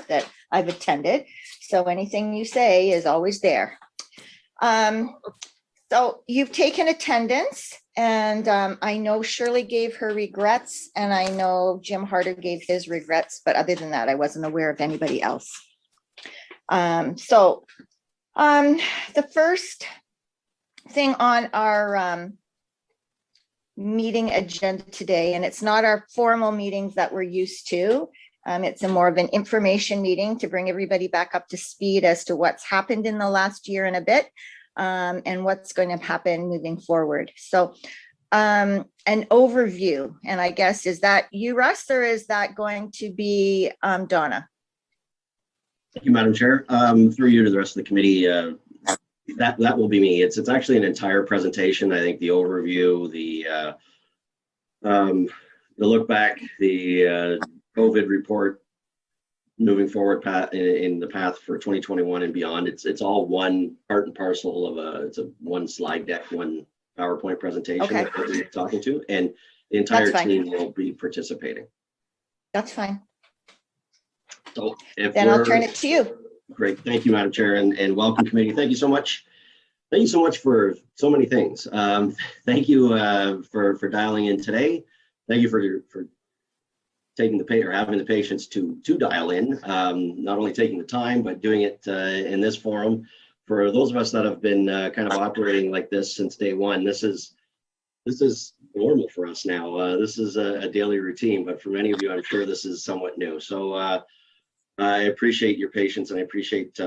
that I've attended. So anything you say is always there. So you've taken attendance, and I know Shirley gave her regrets, and I know Jim Harder gave his regrets, but other than that, I wasn't aware of anybody else. The first thing on our meeting agenda today, and it's not our formal meetings that we're used to. It's a more of an information meeting to bring everybody back up to speed as to what's happened in the last year and a bit, and what's going to happen moving forward. So an overview, and I guess, is that you, Russ, or is that going to be Donna? Thank you, Madam Chair. Through you to the rest of the committee, that will be me. It's actually an entire presentation. I think the overview, the look back, the COVID report, moving forward in the path for 2021 and beyond. It's all one part and parcel of it's a one slide deck, one PowerPoint presentation that we'll be talking to, and the entire team will be participating. That's fine. So if then I'll turn it to you. Great, thank you, Madam Chair, and welcome committee. Thank you so much. Thank you so much for so many things. Thank you for dialing in today. Thank you for taking the having the patience to dial in. Not only taking the time, but doing it in this forum. For those of us that have been kind of operating like this since day one, this is normal for us now. This is a daily routine, but for many of you, I'm sure this is somewhat new. So I appreciate your patience, and I appreciate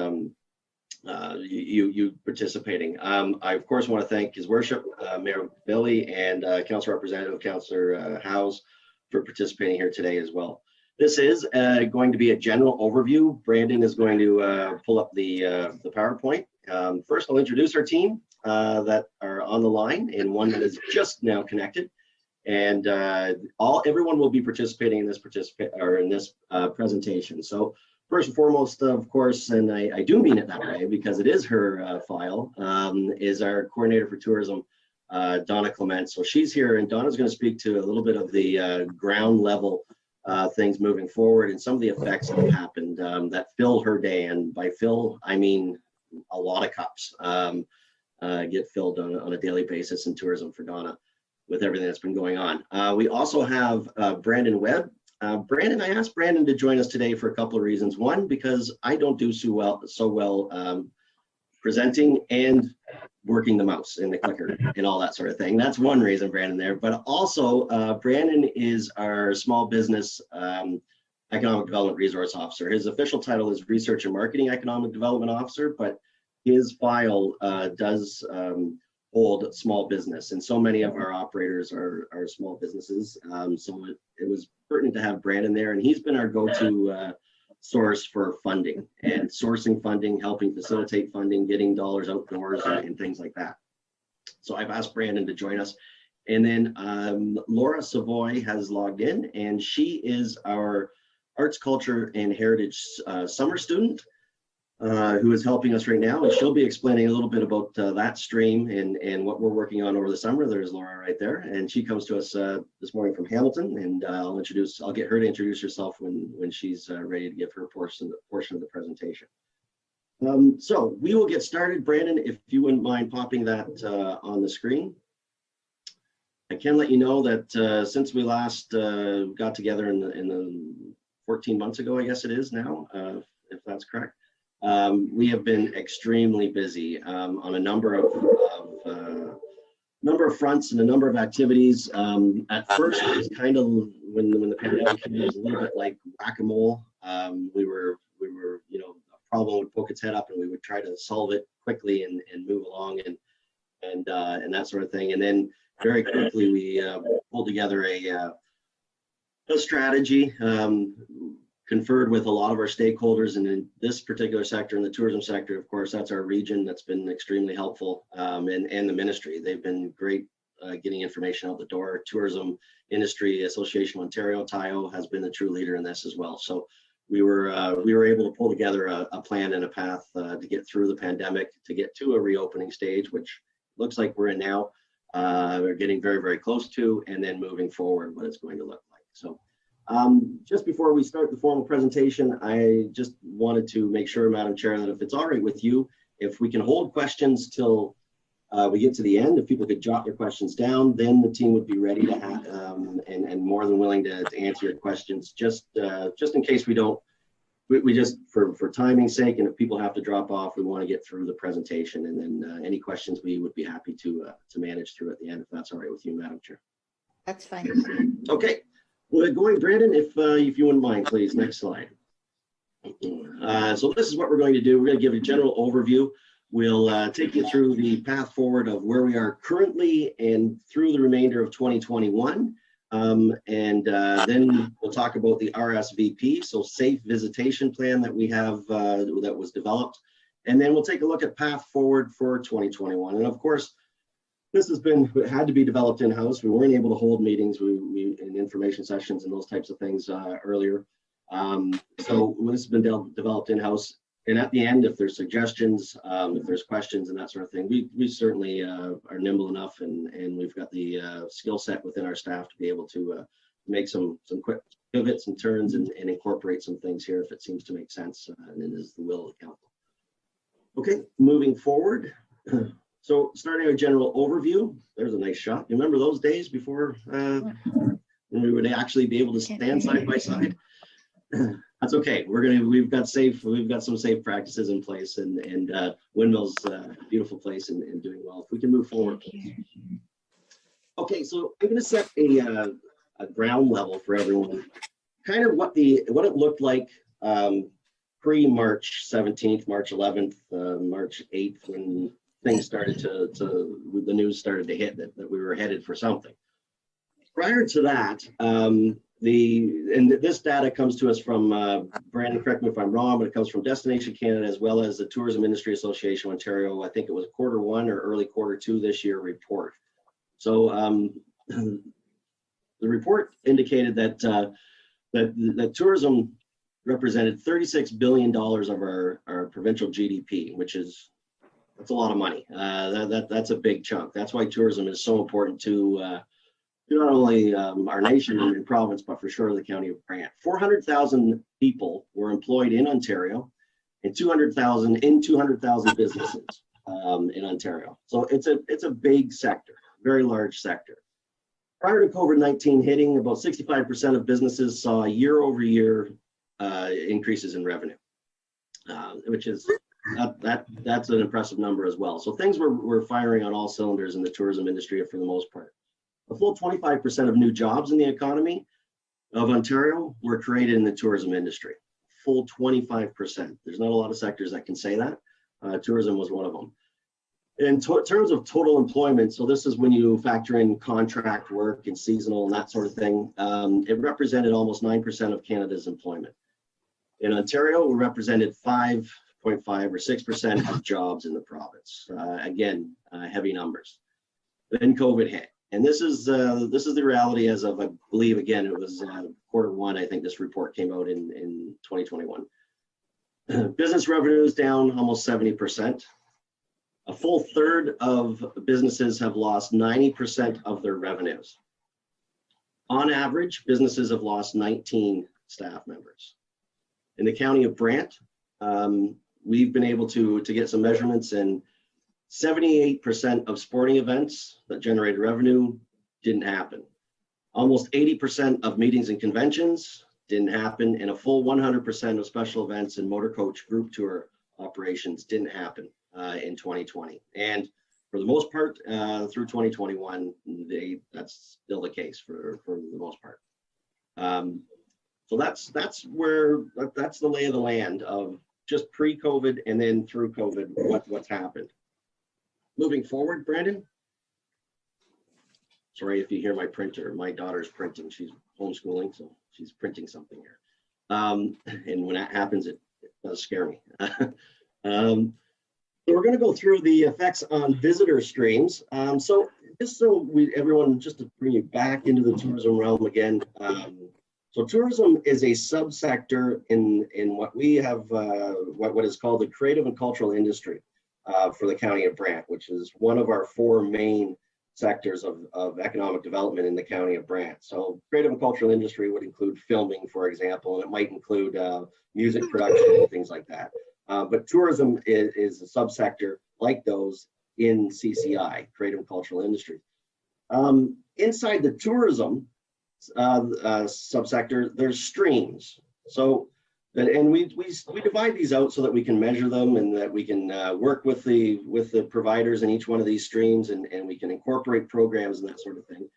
you participating. I of course want to thank His Worship Mayor Billy and Council Representative Councillor Howes for participating here today as well. This is going to be a general overview. Brandon is going to pull up the PowerPoint. First, I'll introduce our team that are on the line, and one that is just now connected. And everyone will be participating in this presentation. So first and foremost, of course, and I do mean it that way because it is her file, is our coordinator for tourism, Donna Clement. So she's here, and Donna's going to speak to a little bit of the ground level things moving forward and some of the effects that have happened that fill her day. And by fill, I mean a lot of cups get filled on a daily basis in tourism for Donna, with everything that's been going on. We also have Brandon Webb. Brandon, I asked Brandon to join us today for a couple of reasons. One, because I don't do so well presenting and working the mouse and the clicker and all that sort of thing. That's one reason Brandon there. But also, Brandon is our small business economic development resource officer. His official title is Research and Marketing Economic Development Officer, but his file does hold small business, and so many of our operators are small businesses. So it was pertinent to have Brandon there, and he's been our go-to source for funding and sourcing funding, helping facilitate funding, getting dollars outdoors and things like that. So I've asked Brandon to join us. And then Laura Savoy has logged in, and she is our Arts, Culture, and Heritage summer student who is helping us right now. And she'll be explaining a little bit about that stream and what we're working on over the summer. There's Laura right there. And she comes to us this morning from Hamilton, and I'll get her to introduce herself when she's ready to give her portion of the presentation. So we will get started. Brandon, if you wouldn't mind popping that on the screen. I can let you know that since we last got together in the 14 months ago, I guess it is now, if that's correct, we have been extremely busy on a number of fronts and a number of activities. At first, it was kind of when the pandemic came, it was a little bit like whack-a-mole. We were a problem would poke its head up, and we would try to solve it quickly and move along and that sort of thing. And then very quickly we pulled together a strategy, conferred with a lot of our stakeholders, and in this particular sector, in the tourism sector, of course, that's our region that's been extremely helpful, and the ministry. They've been great getting information out the door. Tourism Industry Association of Ontario, TIO, has been the true leader in this as well. So we were able to pull together a plan and a path to get through the pandemic, to get to a reopening stage, which looks like we're in now. We're getting very, very close to, and then moving forward, what it's going to look like. So Just before we start the formal presentation, I just wanted to make sure, Madam Chair, that if it's all right with you, if we can hold questions till we get to the end, if people could jot their questions down, then the team would be ready to have, and more than willing to answer your questions, just in case we don't, we just, for timing's sake, and if people have to drop off, we want to get through the presentation, and then any questions we would be happy to manage through at the end, if that's all right with you, Madam Chair. That's fine. Okay, well, going, Brandon, if you wouldn't mind, please, next slide. So this is what we're going to do. We're going to give a general overview. We'll take you through the path forward of where we are currently and through the remainder of 2021. Then we'll talk about the RSVP, so Safe Visitation Plan that we have that was developed. And then we'll take a look at path forward for 2021. And of course, this had to be developed in-house. We weren't able to hold meetings and information sessions and those types of things earlier. So this has been developed in-house. And at the end, if there's suggestions, if there's questions and that sort of thing, we certainly are nimble enough, and we've got the skill set within our staff to be able to make some quick pivots and turns and incorporate some things here if it seems to make sense, and it is the will of the council. Okay, moving forward. So starting a general overview, there's a nice shot. You remember those days before when we would actually be able to stand side by side? That's okay. We've got some safe practices in place, and Windmill's a beautiful place and doing well. If we can move forward. Okay, so I'm going to set a ground level for everyone. Kind of what it looked like pre-March 17th, March 11th, March 8th, when things started the news started to hit that we were headed for something. Prior to that, and this data comes to us from, Brandon, correct me if I'm wrong, but it comes from Destination Canada as well as the Tourism Industry Association Ontario. I think it was Q1 or early Q2 this year report. So the report indicated that tourism represented $36 billion of our provincial GDP, that's a lot of money. That's a big chunk. That's why tourism is so important to not only our nation and province, but for sure the county of Brant. 400,000 people were employed in Ontario, and 200,000 businesses in Ontario. So it's a big sector, very large sector. Prior to COVID-19 hitting, about 65% of businesses saw year-over-year increases in revenue, which is that's an impressive number as well. So things were firing on all cylinders in the tourism industry for the most part. A full 25% of new jobs in the economy of Ontario were created in the tourism industry. Full 25%. There's not a lot of sectors that can say that. Tourism was one of them. In terms of total employment, so this is when you factor in contract work and seasonal and that sort of thing, it represented almost 9% of Canada's employment. In Ontario, we represented 5.5 or 6% of jobs in the province. Again, heavy numbers. Then COVID hit. And this is the reality as of, I believe, again, it was Q1, I think this report came out in 2021. Business revenues down almost 70%. A full third of businesses have lost 90% of their revenues. On average, businesses have lost 19 staff members. In the county of Brant, we've been able to get some measurements, and 78% of sporting events that generated revenue didn't happen. Almost 80% of meetings and conventions didn't happen, and a full 100% of special events and motor coach group tour operations didn't happen in 2020. And for the most part, through 2021, that's still the case for the most part. So that's the lay of the land of just pre-COVID and then through COVID, what's happened. Moving forward, Brandon. Sorry if you hear my printer. My daughter's printing. She's homeschooling, so she's printing something here. And when that happens, it does scare me. So we're going to go through the effects on visitor streams. So everyone, just to bring you back into the tourism realm again. So tourism is a subsector in what we have, what is called the creative and cultural industry. For the county of Brant, which is one of our four main sectors of economic development in the county of Brant. So creative and cultural industry would include filming, for example, and it might include music production and things like that. But tourism is a subsector like those in CCI, creative and cultural industry. Inside the tourism subsector, there's streams. So, and we divide these out so that we can measure them and that we can work with the providers in each one of these streams, and we can incorporate programs and that sort of thing.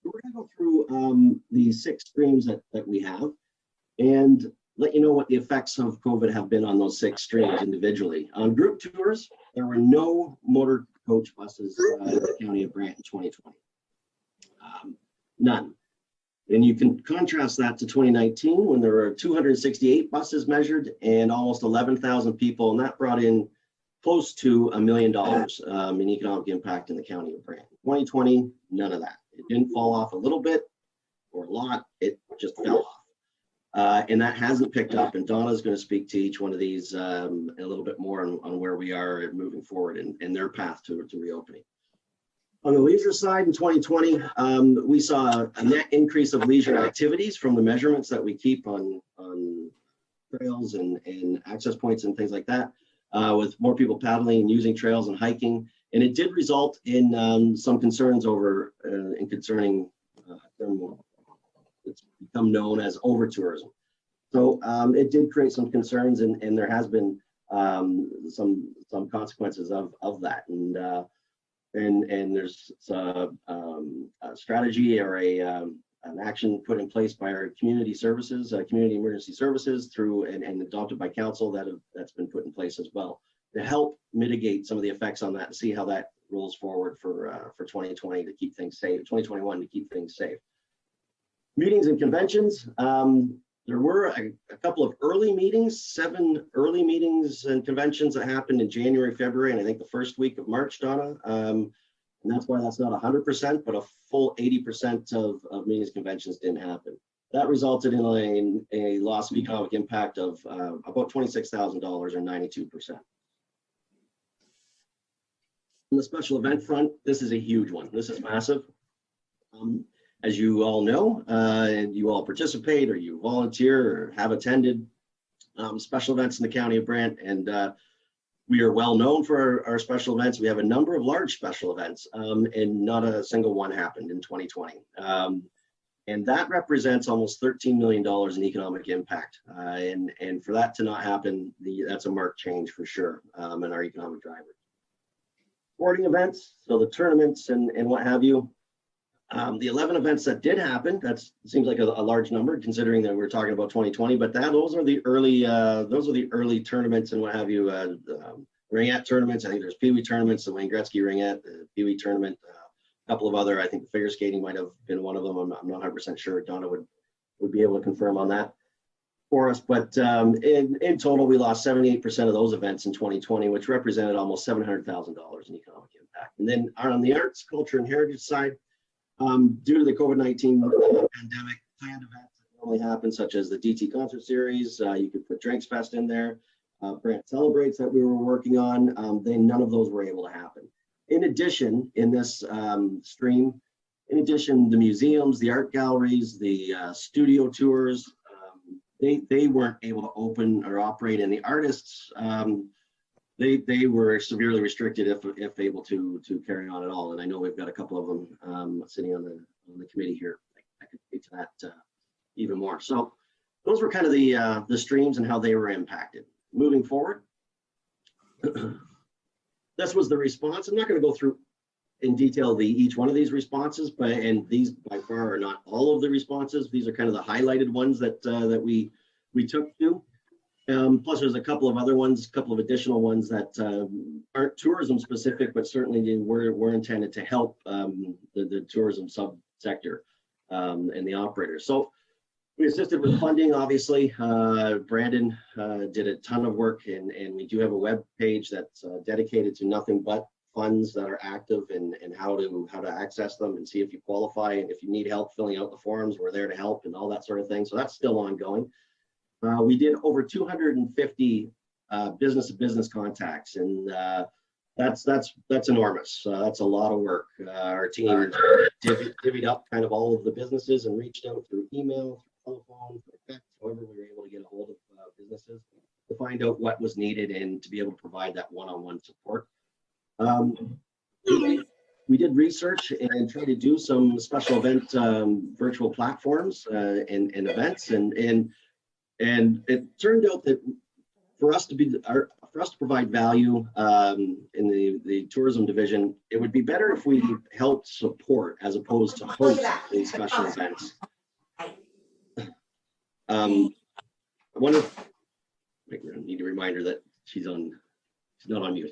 We're going to go through the 6 streams that we have and let you know what the effects of COVID have been on those 6 streams individually. On group tours, there were no motor coach buses in the county of Brant in 2020. None. And you can contrast that to 2019 when there were 268 buses measured and almost 11,000 people, and that brought in close to $1 million in economic impact in the county of Brant. 2020, none of that. It didn't fall off a little bit or a lot, it just fell off. And that hasn't picked up, and Donna's going to speak to each one of these a little bit more on where we are moving forward and their path to reopening. On the leisure side in 2020, we saw a net increase of leisure activities from the measurements that we keep on trails and access points and things like that, with more people paddling and using trails and hiking. And it did result in some concerns over concerning it's become known as over-tourism. So it did create some concerns, and there has been some consequences of that. And there's a strategy or an action put in place by our community services, community emergency services, through and adopted by council that's been put in place as well to help mitigate some of the effects on that and see how that rolls forward for 2020 to keep things safe, 2021 to keep things safe. Meetings and conventions. There were a couple of early meetings, 7 early meetings and conventions that happened in January, February, and I think the first week of March, Donna. And that's why that's not 100%, but a full 80% of meetings and conventions didn't happen. That resulted in a loss of economic impact of about $26,000 or 92%. On the special event front, this is a huge one. This is massive. As you all know, and you all participate or you volunteer or have attended special events in the county of Brant, and we are well known for our special events. We have a number of large special events, and not a single one happened in 2020. And that represents almost $13 million in economic impact. And for that to not happen, that's a marked change for sure in our economic drivers. Sporting events, so the tournaments and what have you. The 11 events that did happen, that seems like a large number considering that we're talking about 2020, but those are the early tournaments and what have you, ringette tournaments. I think there's Pee Wee tournaments, the Wayne Gretzky ringette, the Pee Wee tournament, a couple of other, I think the figure skating might have been one of them. I'm not 100% sure. Donna would be able to confirm on that for us, but in total, we lost 78% of those events in 2020, which represented almost $700,000 in economic impact. And then on the arts, culture, and heritage side, due to the COVID-19 pandemic, planned events that normally happen, such as the DT concert series, you could put Drinks Fest in there, Brant Celebrates that we were working on, none of those were able to happen. In addition, in this stream, the museums, the art galleries, the studio tours, they weren't able to open or operate, and the artists, they were severely restricted if able to carry on at all. And I know we've got a couple of them sitting on the committee here. I could speak to that even more. So those were kind of the streams and how they were impacted. Moving forward, this was the response. I'm not going to go through in detail each one of these responses, and these by far are not all of the responses. These are kind of the highlighted ones that we took to. Plus, there's a couple of other ones, a couple of additional ones that aren't tourism specific, but certainly were intended to help the tourism subsector and the operators. So we assisted with funding, obviously. Brandon did a ton of work, and we do have a web page that's dedicated to nothing but funds that are active and how to access them and see if you qualify. And if you need help filling out the forms, we're there to help and all that sort of thing. So that's still ongoing. We did over 250 business-to-business contacts, and that's enormous. That's a lot of work. Our team divvied up kind of all of the businesses and reached out through email, through telephone, through text, however we were able to get a hold of businesses to find out what was needed and to be able to provide that one-on-one support. We did research and tried to do some special event virtual platforms and events, and it turned out that for us to provide value in the tourism division, it would be better if we helped support as opposed to host these special events. I wonder. I need a reminder that she's not on mute.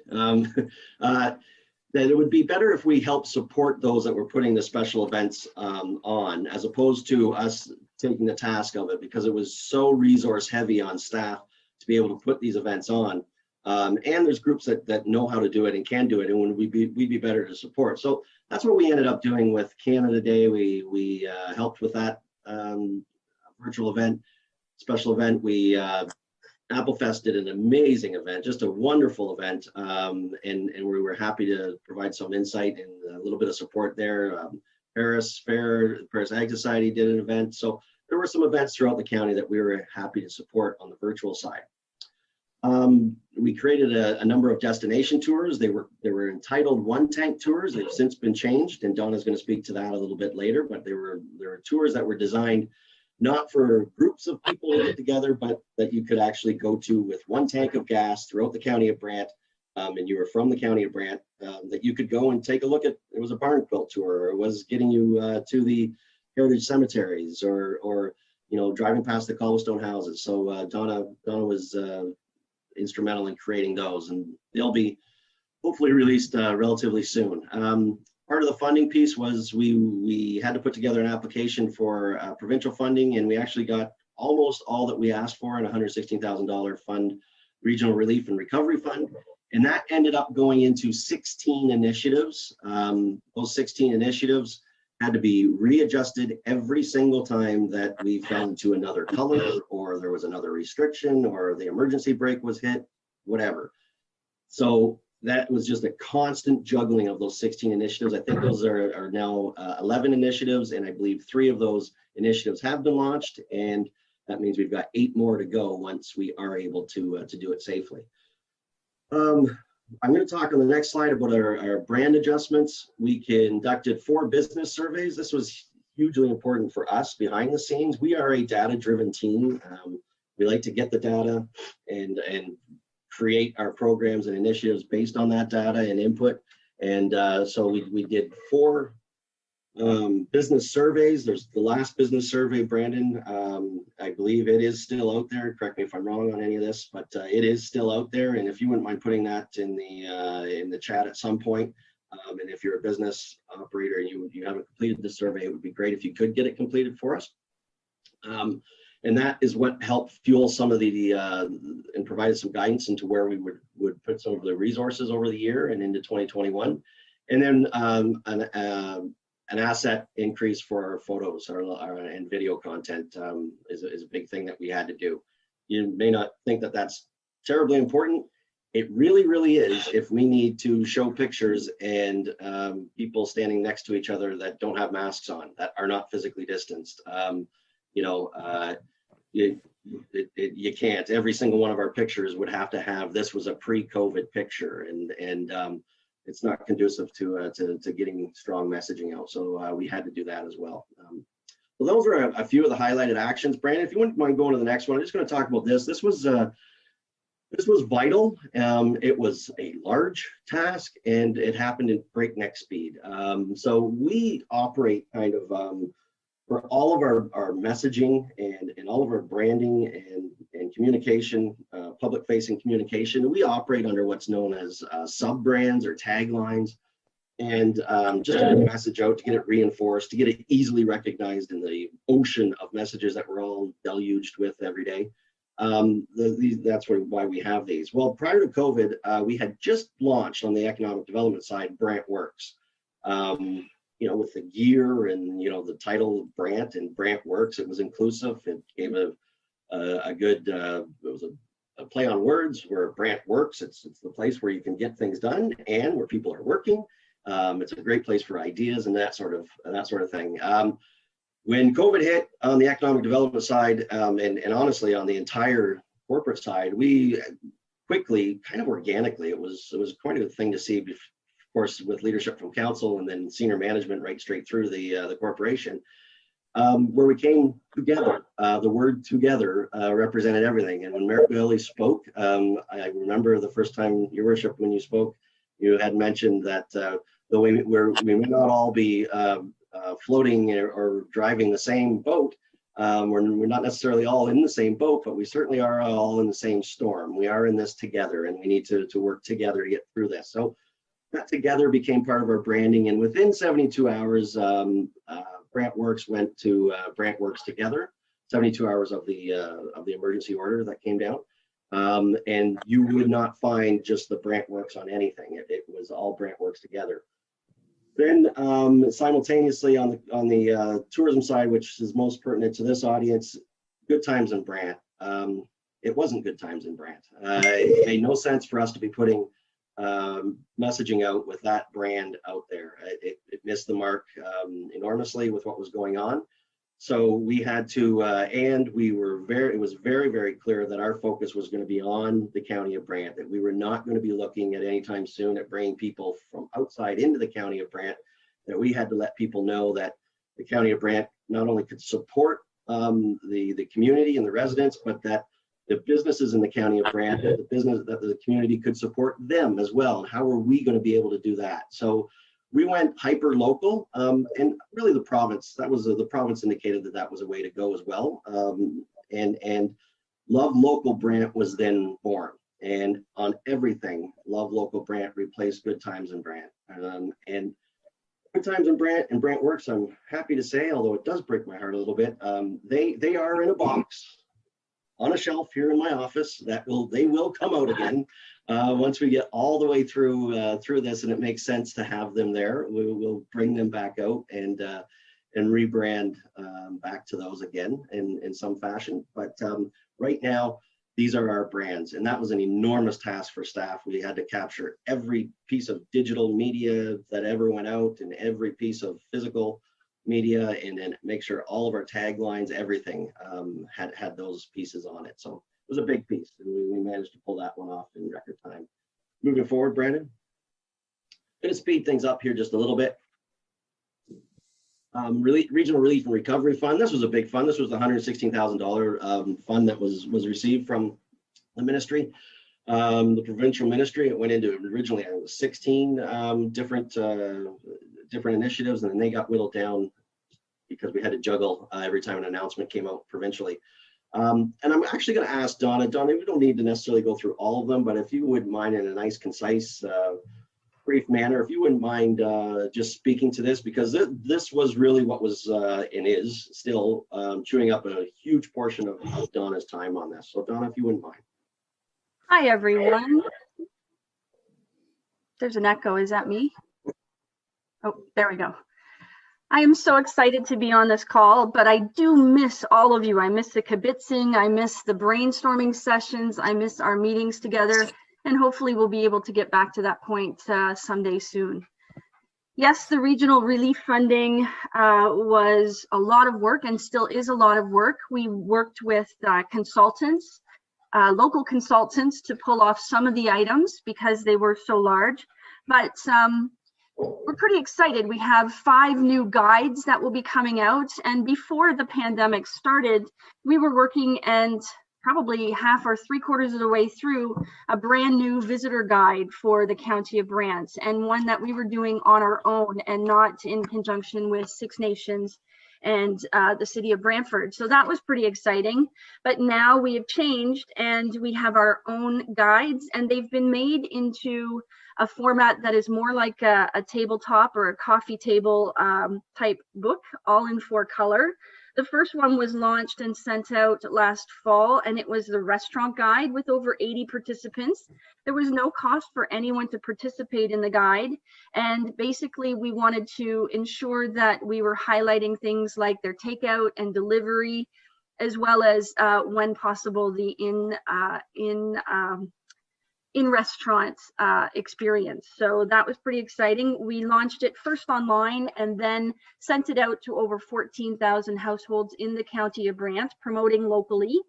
That it would be better if we help support those that were putting the special events on, as opposed to us taking the task of it, because it was so resource heavy on staff to be able to put these events on. And there's groups that know how to do it and can do it, and we'd be better to support. So that's what we ended up doing with Canada Day. We helped with that virtual event, special event. We Applefest did an amazing event, just a wonderful event, and we were happy to provide some insight and a little bit of support there. Paris Ag Society did an event, so there were some events throughout the county that we were happy to support on the virtual side. We created a number of destination tours. They were entitled one tank tours. They've since been changed, and Donna's going to speak to that a little bit later. But there were tours that were designed not for groups of people to get together, but that you could actually go to with one tank of gas throughout the county of Brant, and you were from the county of Brant, that you could go and take a look at. It was a barn quilt tour, or it was getting you to the heritage cemeteries, or driving past the cobblestone houses. So Donna was instrumental in creating those, and they'll be hopefully released relatively soon. Part of the funding piece was we had to put together an application for provincial funding, and we actually got almost all that we asked for in a $116,000 fund, regional relief and recovery fund. And that ended up going into 16 initiatives. Those 16 initiatives had to be readjusted every single time that we fell into another color, or there was another restriction, or the emergency brake was hit, whatever. So that was just a constant juggling of those 16 initiatives. I think those are now 11 initiatives, and I believe 3 of those initiatives have been launched, and that means we've got 8 more to go once we are able to do it safely. I'm going to talk on the next slide about our brand adjustments. We conducted 4 business surveys. This was hugely important for us behind the scenes. We are a data-driven team. We like to get the data and create our programs and initiatives based on that data and input. And so we did 4 business surveys. There's the last business survey, Brandon. I believe it is still out there. Correct me if I'm wrong on any of this, but it is still out there. And if you wouldn't mind putting that in the chat at some point, and if you're a business operator and you haven't completed the survey, it would be great if you could get it completed for us. And that is what helped fuel some of and provided some guidance into where we would put some of the resources over the year and into 2021. And then an asset increase for our photos and video content is a big thing that we had to do. You may not think that that's terribly important. It really, really is if we need to show pictures and people standing next to each other that don't have masks on, that are not physically distanced. You can't. Every single one of our pictures would have to have, this was a pre-COVID picture, and it's not conducive to getting strong messaging out. So we had to do that as well. So those were a few of the highlighted actions. Brandon, if you wouldn't mind going to the next one, I'm just going to talk about this. This was vital. It was a large task, and it happened at breakneck speed. So we operate kind of for all of our messaging and all of our branding and communication, public-facing communication. We operate under what's known as sub-brands or taglines, and just to get the message out, to get it reinforced, to get it easily recognized in the ocean of messages that we're all deluged with every day. That's why we have these. Well, prior to COVID, we had just launched on the economic development side, Brant Works. With the gear and, the title Brant and Brant Works, it was inclusive. It gave a good, it was a a play on words. Where Brant works, it's the place where you can get things done and where people are working. It's a great place for ideas and that sort of thing. When COVID hit on the economic development side, and honestly on the entire corporate side, we quickly, kind of organically, it was quite a thing to see, of course, with leadership from council and then senior management right straight through the corporation, where we came together. The word together represented everything. And when Mayor Bailey spoke, I remember the first time, Your Worship, when you spoke, you had mentioned that though we may not all be floating or driving the same boat, we're not necessarily all in the same boat, but we certainly are all in the same storm. We are in this together, and we need to work together to get through this. So that together became part of our branding, and within 72 hours, Brant Works went to Brant Works Together. 72 hours of the emergency order that came down, and you would not find just the Brant Works on anything. It was all Brant Works Together. Then simultaneously on the tourism side, which is most pertinent to this audience, Good Times in Brant. It wasn't Good Times in Brant. It made no sense for us to be putting messaging out with that brand out there. It missed the mark enormously with what was going on. So we had to, and it was very, very clear that our focus was going to be on the county of Brant, that we were not going to be looking at any time soon at bringing people from outside into the county of Brant, that we had to let people know that the county of Brant not only could support the community and the residents, but that the businesses in the county of Brant, that the community could support them as well. And how are we going to be able to do that? So we went hyper local, and really the province indicated that was a way to go as well. And Love Local Brant was then born, and on everything, Love Local Brant replaced Good Times in Brant. And Good Times in Brant and Brant Works, I'm happy to say, although it does break my heart a little bit, they are in a box on a shelf here in my office. They will come out again once we get all the way through this, and it makes sense to have them there. We'll bring them back out and rebrand back to those again in some fashion. But right now, these are our brands, and that was an enormous task for staff. We had to capture every piece of digital media that ever went out, and every piece of physical media, and then make sure all of our taglines, everything had those pieces on it. So it was a big piece, and we managed to pull that one off in record time. Moving forward, Brandon, going to speed things up here just a little bit. Regional Relief and Recovery Fund. This was a big fund. This was the $116,000 fund that was received from the ministry, the provincial ministry. It went into originally, it was 16 different initiatives, and then they got whittled down because we had to juggle every time an announcement came out provincially. And I'm actually going to ask Donna. Donna, we don't need to necessarily go through all of them, but if you wouldn't mind, in a nice, concise, brief manner, if you wouldn't mind just speaking to this, because this was really what was and is still chewing up a huge portion of Donna's time on this. So Donna, if you wouldn't mind. Hi, everyone. There's an echo. Is that me? Oh, there we go. I am so excited to be on this call, but I do miss all of you. I miss the kibitzing. I miss the brainstorming sessions. I miss our meetings together, and hopefully we'll be able to get back to that point someday soon. Yes, the regional relief funding was a lot of work and still is a lot of work. We worked with consultants, local consultants, to pull off some of the items because they were so large, but we're pretty excited. We have 5 new guides that will be coming out, and before the pandemic started, we were working and probably half or 3/4 of the way through a brand new visitor guide for the County of Brant, and one that we were doing on our own and not in conjunction with Six Nations and the City of Brantford. So that was pretty exciting. But now we have changed and we have our own guides, and they've been made into a format that is more like a tabletop or a coffee table type book, all in 4 color. The first one was launched and sent out last fall, and it was the restaurant guide with over 80 participants. There was no cost for anyone to participate in the guide. And basically we wanted to ensure that we were highlighting things like their takeout and delivery, as well as when possible the in-restaurant experience. So that was pretty exciting. We launched it first online and then sent it out to over 14,000 households in the county of Brant, promoting locally.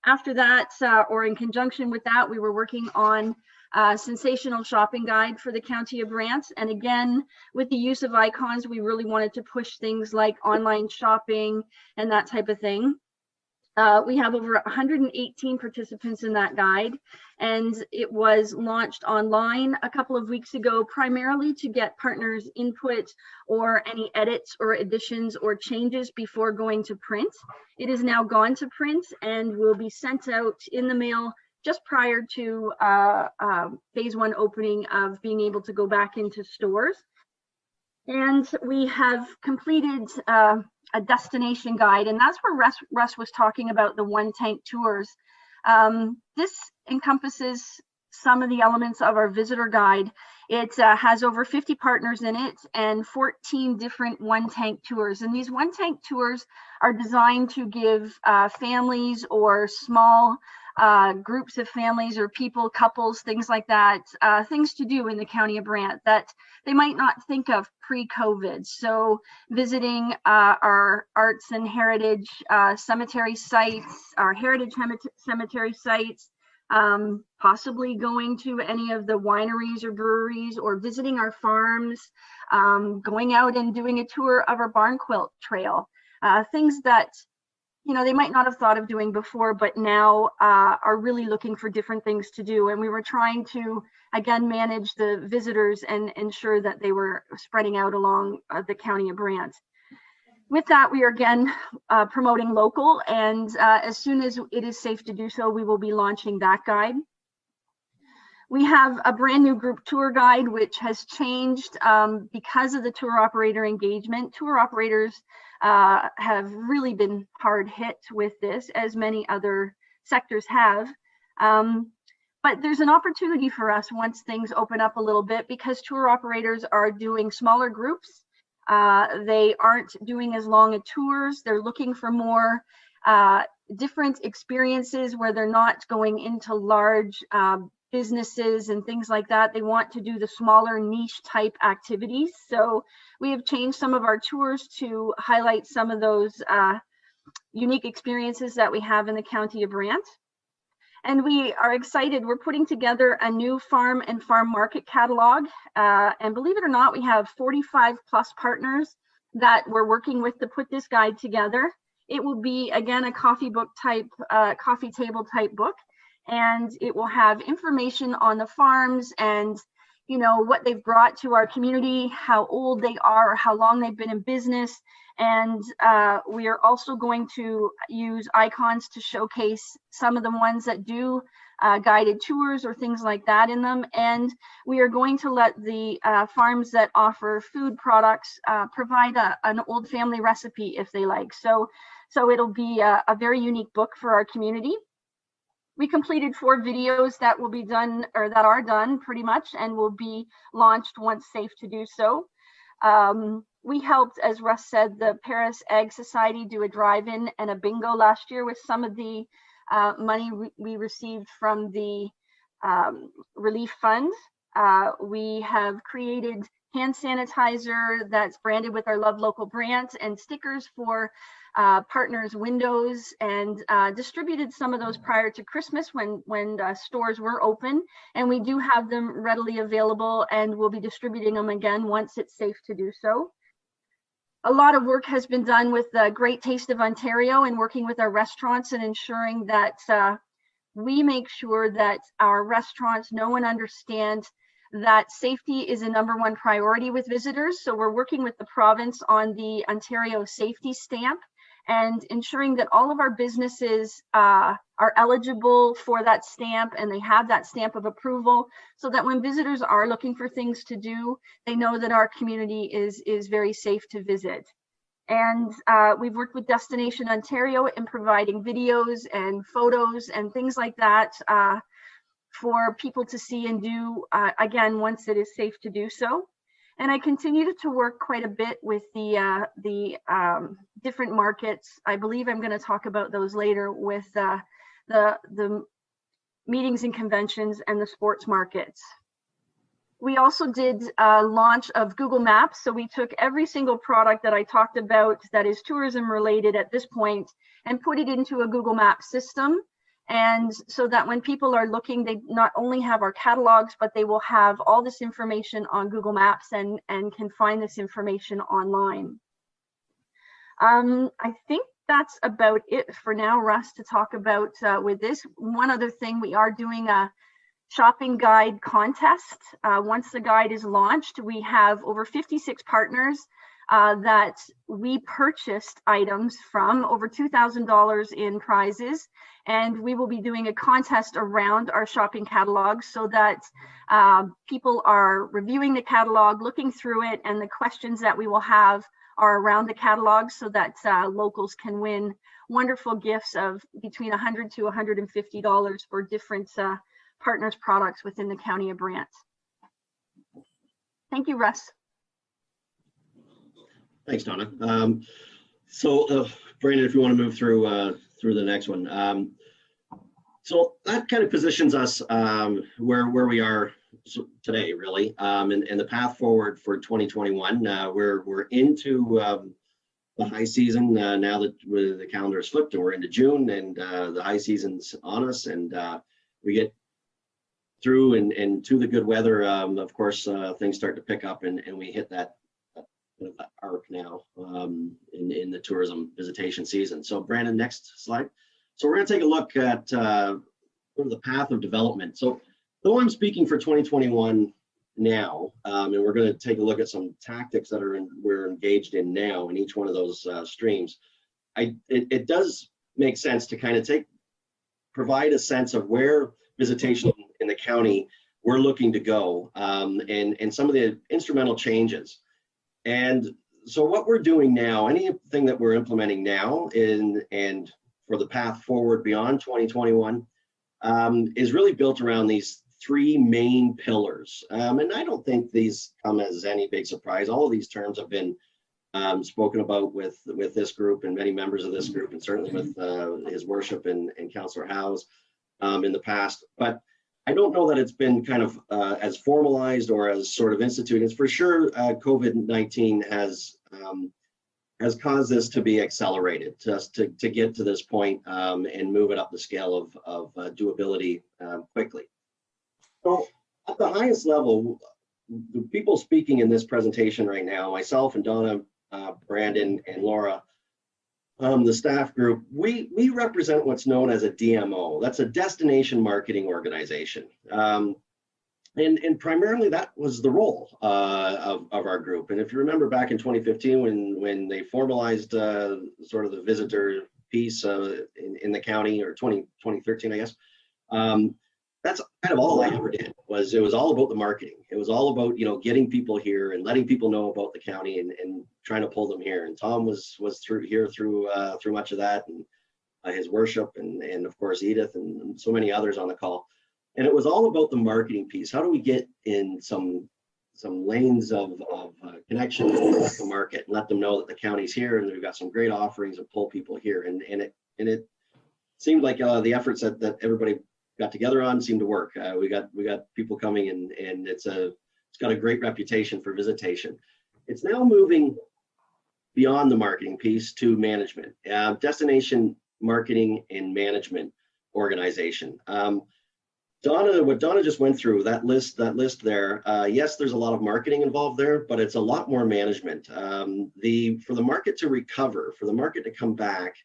After that, or in conjunction with that, we were working on a sensational shopping guide for the county of Brant. And again, with the use of icons, we really wanted to push things like online shopping and that type of thing. We have over 118 participants in that guide, and it was launched online a couple of weeks ago, primarily to get partners' input or any edits or additions or changes before going to print. It is now gone to print and will be sent out in the mail just prior to phase 1 opening of being able to go back into stores. And we have completed a destination guide, and that's where Russ was talking about the one tank tours. This encompasses some of the elements of our visitor guide. It has over 50 partners in it and 14 different one tank tours. And these one tank tours are designed to give families or small groups of families or people, couples, things like that, things to do in the county of Brant that they might not think of pre-COVID. So visiting our arts and heritage cemetery sites, our heritage cemetery sites, possibly going to any of the wineries or breweries, or visiting our farms, going out and doing a tour of our barn quilt trail, things that they might not have thought of doing before, but now are really looking for different things to do. And we were trying to, again, manage the visitors and ensure that they were spreading out along the county of Brant. With that, we are again promoting local, and as soon as it is safe to do so, we will be launching that guide. We have a brand new group tour guide, which has changed because of the tour operator engagement. Tour operators have really been hard hit with this, as many other sectors have. But there's an opportunity for us once things open up a little bit, because tour operators are doing smaller groups. They aren't doing as long a tours. They're looking for more different experiences where they're not going into large businesses and things like that. They want to do the smaller niche type activities. So we have changed some of our tours to highlight some of those unique experiences that we have in the county of Brant. And we are excited. We're putting together a new farm and farm market catalog. And believe it or not, we have 45 plus partners that we're working with to put this guide together. It will be, again, a coffee table type book. And it will have information on the farms and what they've brought to our community, how old they are, how long they've been in business. And we are also going to use icons to showcase some of the ones that do guided tours or things like that in them. And we are going to let the farms that offer food products provide an old family recipe if they like. So it'll be a very unique book for our community. We completed 4 videos that will be done, or that are done pretty much, and will be launched once safe to do so. We helped, as Russ said, the Paris Egg Society do a drive-in and a bingo last year with some of the money we received from the relief fund. We have created hand sanitizer that's branded with our Love Local Brant and stickers for partners' windows, and distributed some of those prior to Christmas when stores were open. And we do have them readily available, and we'll be distributing them again once it's safe to do so. A lot of work has been done with the Great Taste of Ontario and working with our restaurants and ensuring that we make sure that our restaurants know and understand that safety is a #1 priority with visitors. So we're working with the province on the Ontario safety stamp and ensuring that all of our businesses are eligible for that stamp, and they have that stamp of approval, so that when visitors are looking for things to do, they know that our community is very safe to visit. And we've worked with Destination Ontario in providing videos and photos and things like that for people to see and do, again, once it is safe to do so. And I continued to work quite a bit with the different markets. I believe I'm going to talk about those later with the meetings and conventions and the sports markets. We also did a launch of Google Maps. So we took every single product that I talked about that is tourism related at this point and put it into a Google Maps system. And so that when people are looking, they not only have our catalogs, but they will have all this information on Google Maps and can find this information online. I think that's about it for now, Russ, to talk about with this. One other thing, we are doing a shopping guide contest. Once the guide is launched, we have over 56 partners that we purchased items from, over $2,000 in prizes. And we will be doing a contest around our shopping catalog so that people are reviewing the catalog, looking through it, and the questions that we will have are around the catalog so that locals can win wonderful gifts of between $100 to $150 for different partners products within the County of Brant. Thank you, Russ. Thanks, Donna. Brandon, if you want to move through the next one. So that kind of positions us where we are today, really, and the path forward for 2021. We're into the high season now that the calendar is flipped, and we're into June, and the high season's on us, and we get through and to the good weather. Of course, things start to pick up, and we hit that arc now in the tourism visitation season. So Brandon, next slide. So we're going to take a look at sort of the path of development. So though I'm speaking for 2021 now, and we're going to take a look at some tactics that we're engaged in now in each one of those streams, it does make sense to kind of provide a sense of where visitation in the county we're looking to go, and some of the instrumental changes. And so what we're doing now, anything that we're implementing now and for the path forward beyond 2021 is really built around these three main pillars. And I don't think these come as any big surprise. All of these terms have been spoken about with this group and many members of this group, and certainly with His Worship and Councillor Howes in the past. But I don't know that it's been kind of as formalized or as sort of instituted. It's for sure COVID-19 has caused this to be accelerated, just to get to this point and move it up the scale of doability quickly. So at the highest level, the people speaking in this presentation right now, myself and Donna, Brandon and Laura, the staff group, we represent what's known as a DMO. That's a destination marketing organization. And primarily that was the role of our group. And if you remember back in 2015 when they formalized sort of the visitor piece in the county, or 2013, I guess, that's kind of all I ever did. It was all about the marketing. It was all about, getting people here and letting people know about the county and trying to pull them here. And Tom was through much of that, and His Worship and of course Edith and so many others on the call. And it was all about the marketing piece. How do we get in some lanes of connection with the market and let them know that the county's here and we've got some great offerings and pull people here. And it seemed like the efforts that everybody got together on seemed to work. We got people coming, and it's got a great reputation for visitation. It's now moving beyond the marketing piece to management, destination marketing and management organization. What Donna just went through, that list there, yes, there's a lot of marketing involved there, but it's a lot more management. For the market to recover, for the market to come back,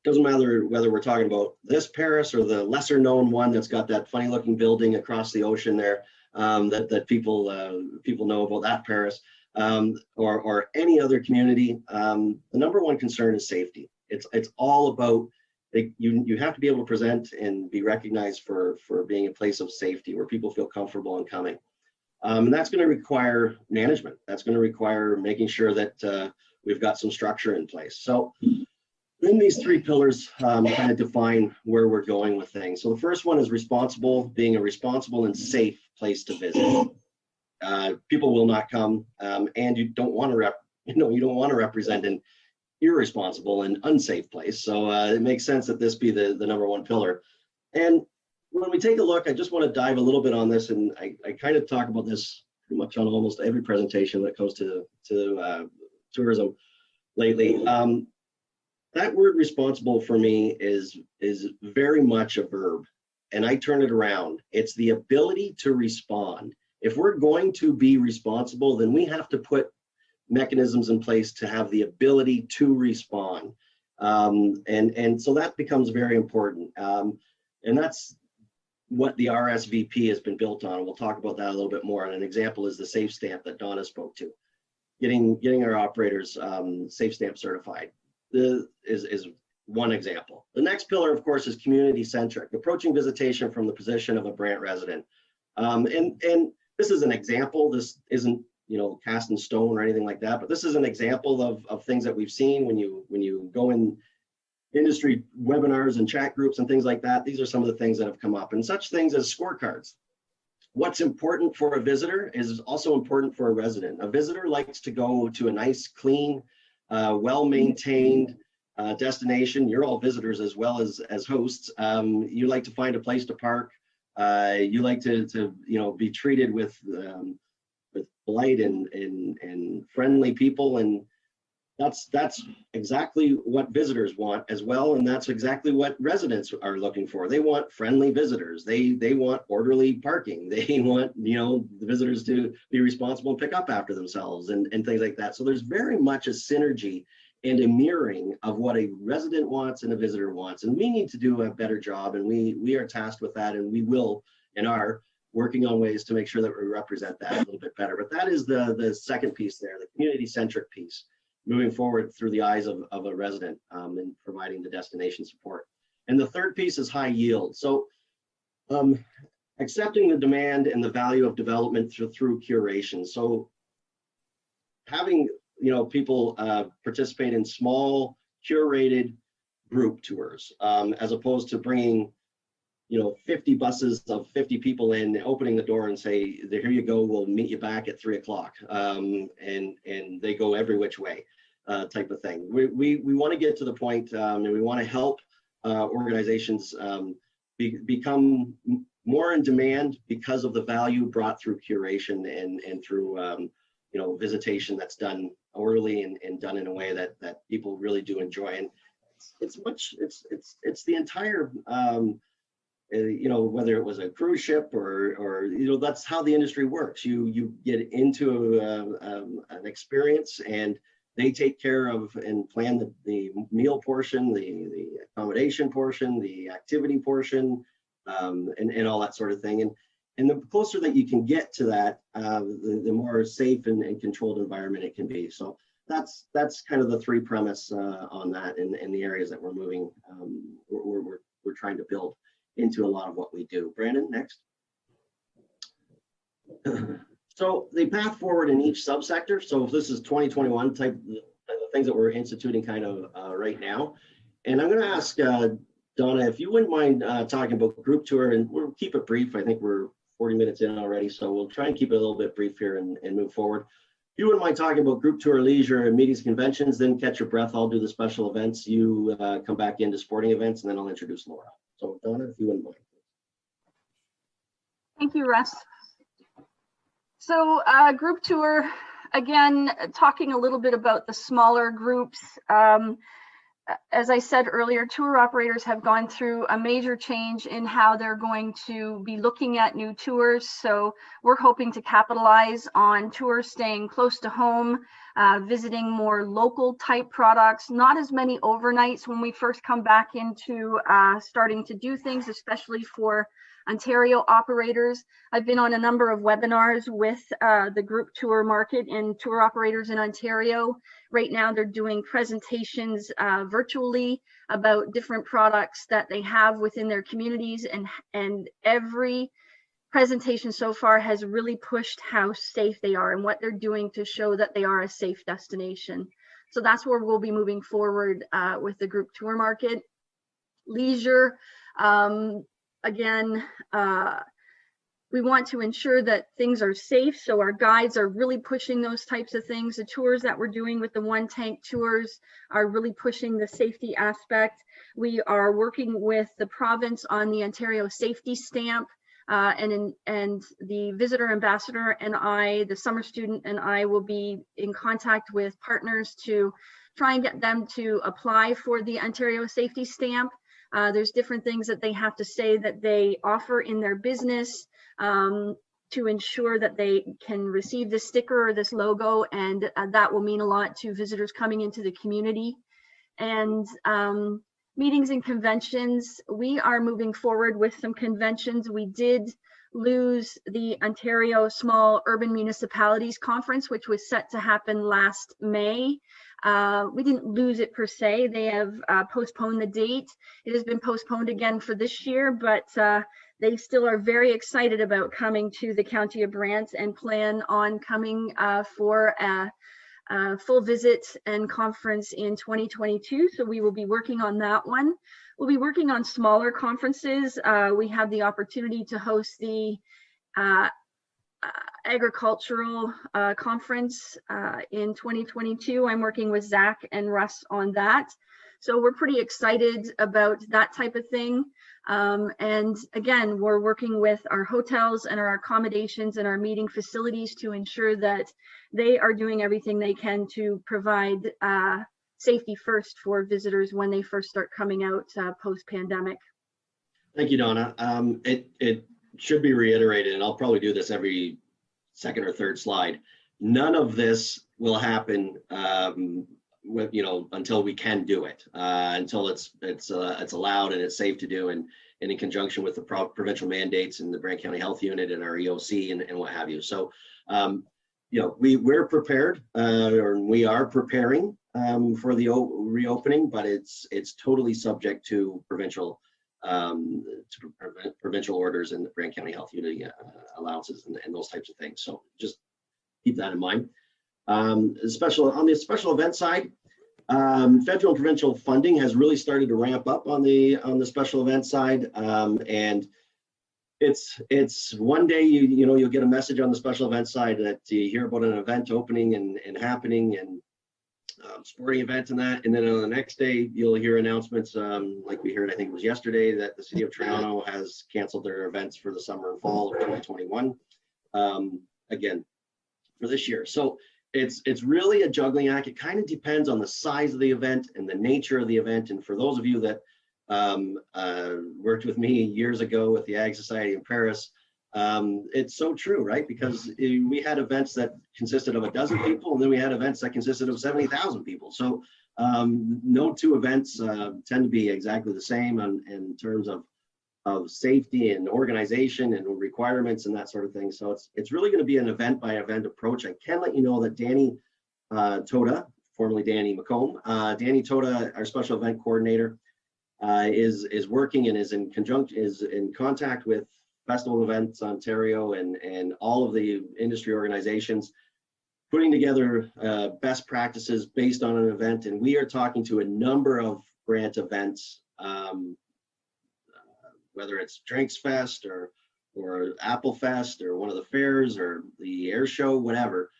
doesn't matter whether we're talking about this Paris or the lesser known one that's got that funny looking building across the ocean there, that people know about that Paris, or any other community. The number one concern is safety. It's all about, you have to be able to present and be recognized for being a place of safety where people feel comfortable in coming. And that's going to require management. That's going to require making sure that we've got some structure in place. So then these three pillars kind of define where we're going with things. So the first one is responsible, being a responsible and safe place to visit. people will not come, and you don't want to you don't want to represent an irresponsible and unsafe place. So it makes sense that this be the number one pillar. And when we take a look, I just want to dive a little bit on this, and I kind of talk about this pretty much on almost every presentation that comes to tourism lately. That word responsible for me is very much a verb, and I turn it around. It's the ability to respond. If we're going to be responsible, then we have to put mechanisms in place to have the ability to respond. And so that becomes very important. And that's what the RSVP has been built on. We'll talk about that a little bit more. And an example is the safe stamp that Donna spoke to. Getting our operators safe stamp certified is one example. The next pillar, of course, is community centric, approaching visitation from the position of a Brant resident. And this is an example. This isn't, you know, cast in stone or anything like that, but this is an example of things that we've seen when you go in industry webinars and chat groups and things like that. These are some of the things that have come up, and such things as scorecards. What's important for a visitor is also important for a resident. A visitor likes to go to a nice, clean, well-maintained destination. You're all visitors as well as hosts. You like to find a place to park. You like to you know, be treated with polite and friendly people, and that's exactly what visitors want as well, and that's exactly what residents are looking for. They want friendly visitors. They want orderly parking. They want, you know, the visitors to be responsible and pick up after themselves and things like that. So there's very much a synergy and a mirroring of what a resident wants and a visitor wants, and we need to do a better job, and we are tasked with that, and we will and are working on ways to make sure that we represent that a little bit better. But that is the second piece there, the community-centric piece, moving forward through the eyes of a resident and providing the destination support. And the third piece is high yield. So accepting the demand and the value of development through curation. So having, you know, people participate in small curated group tours, as opposed to bringing, you know, 50 buses of 50 people in, opening the door and say, here you go, we'll meet you back at 3 o'clock. And they go every which way type of thing. We want to get to the point, and we want to help organizations become more in demand because of the value brought through curation and through, you know, visitation that's done orderly and done in a way that people really do enjoy. And it's the entire, you know, whether it was a cruise ship or you know, that's how the industry works. You get into an experience, and they take care of and plan the meal portion, the accommodation portion, the activity portion, and all that sort of thing. And the closer that you can get to that, the more safe and controlled environment it can be. So that's kind of the three premise on that, in the areas that we're moving, we're trying to build into a lot of what we do. Brandon, next. So the path forward in each subsector. So this is 2021 type of things that we're instituting kind of right now. And I'm going to ask Donna, if you wouldn't mind talking about group tour, and we'll keep it brief. I think we're 40 minutes in already, so we'll try and keep it a little bit brief here and move forward. If you wouldn't mind talking about group tour, leisure, and meetings, conventions, then catch your breath. I'll do the special events. You come back into sporting events, and then I'll introduce Laura. So Donna, if you wouldn't mind. Thank you, Russ. So group tour, again, talking a little bit about the smaller groups. As I said earlier, tour operators have gone through a major change in how they're going to be looking at new tours. So we're hoping to capitalize on tours staying close to home, visiting more local type products, not as many overnights when we first come back into starting to do things, especially for Ontario operators. I've been on a number of webinars with the group tour market and tour operators in Ontario. Right now, they're doing presentations virtually about different products that they have within their communities, and every presentation so far has really pushed how safe they are and what they're doing to show that they are a safe destination. So that's where we'll be moving forward with the group tour market. Leisure, again, We want to ensure that things are safe, so our guides are really pushing those types of things. The tours that we're doing with the one tank tours are really pushing the safety aspect. We are working with the province on the Ontario safety stamp, and the visitor ambassador and I, the summer student and I, will be in contact with partners to try and get them to apply for the Ontario safety stamp. There's different things that they have to say that they offer in their business to ensure that they can receive this sticker or this logo, and that will mean a lot to visitors coming into the community. And meetings and conventions, we are moving forward with some conventions. We did lose the Ontario Small Urban Municipalities Conference, which was set to happen last May. We didn't lose it per se. They have postponed the date. It has been postponed again for this year, but they still are very excited about coming to the County of Brant and plan on coming for a full visit and conference in 2022. So we will be working on that one. We'll be working on smaller conferences. We have the opportunity to host the agricultural conference in 2022. I'm working with Zach and Russ on that. So we're pretty excited about that type of thing. And again, we're working with our hotels and our accommodations and our meeting facilities to ensure that they are doing everything they can to provide safety first for visitors when they first start coming out post-pandemic. Thank you, Donna. It should be reiterated, and I'll probably do this every second or third slide. None of this will happen until we can do it, until it's allowed and it's safe to do, and in conjunction with the provincial mandates and the Brant County Health Unit and our EOC and what have you. So, we're prepared, or we are preparing for the reopening, but it's totally subject to provincial orders and the Brant County Health Unit allowances and those types of things. So just keep that in mind. On the special event side, federal and provincial funding has really started to ramp up on the special event side, and it's one day you'll get a message on the special event side that you hear about an event opening and happening and sporting event and that, and then on the next day you'll hear announcements like we heard, I think it was yesterday, that the City of Toronto has canceled their events for the summer and fall of 2021 again for this year. So it's really a juggling act. It kind of depends on the size of the event and the nature of the event. And for those of you that worked with me years ago with the Ag Society in Paris, it's so true, right? Because we had events that consisted of 12 people, and then we had events that consisted of 70,000 people. So no two events tend to be exactly the same in terms of safety and organization and requirements and that sort of thing. So it's really going to be an event by event approach. I can let you know that Danny Toda, formerly Danny McComb, Danny Toda, our special event coordinator, is working and is in contact with Festival Events Ontario and all of the industry organizations, putting together best practices based on an event. And we are talking to a number of Brant events, whether it's Drinks Fest or Apple Fest or one of the fairs or the air show, whatever.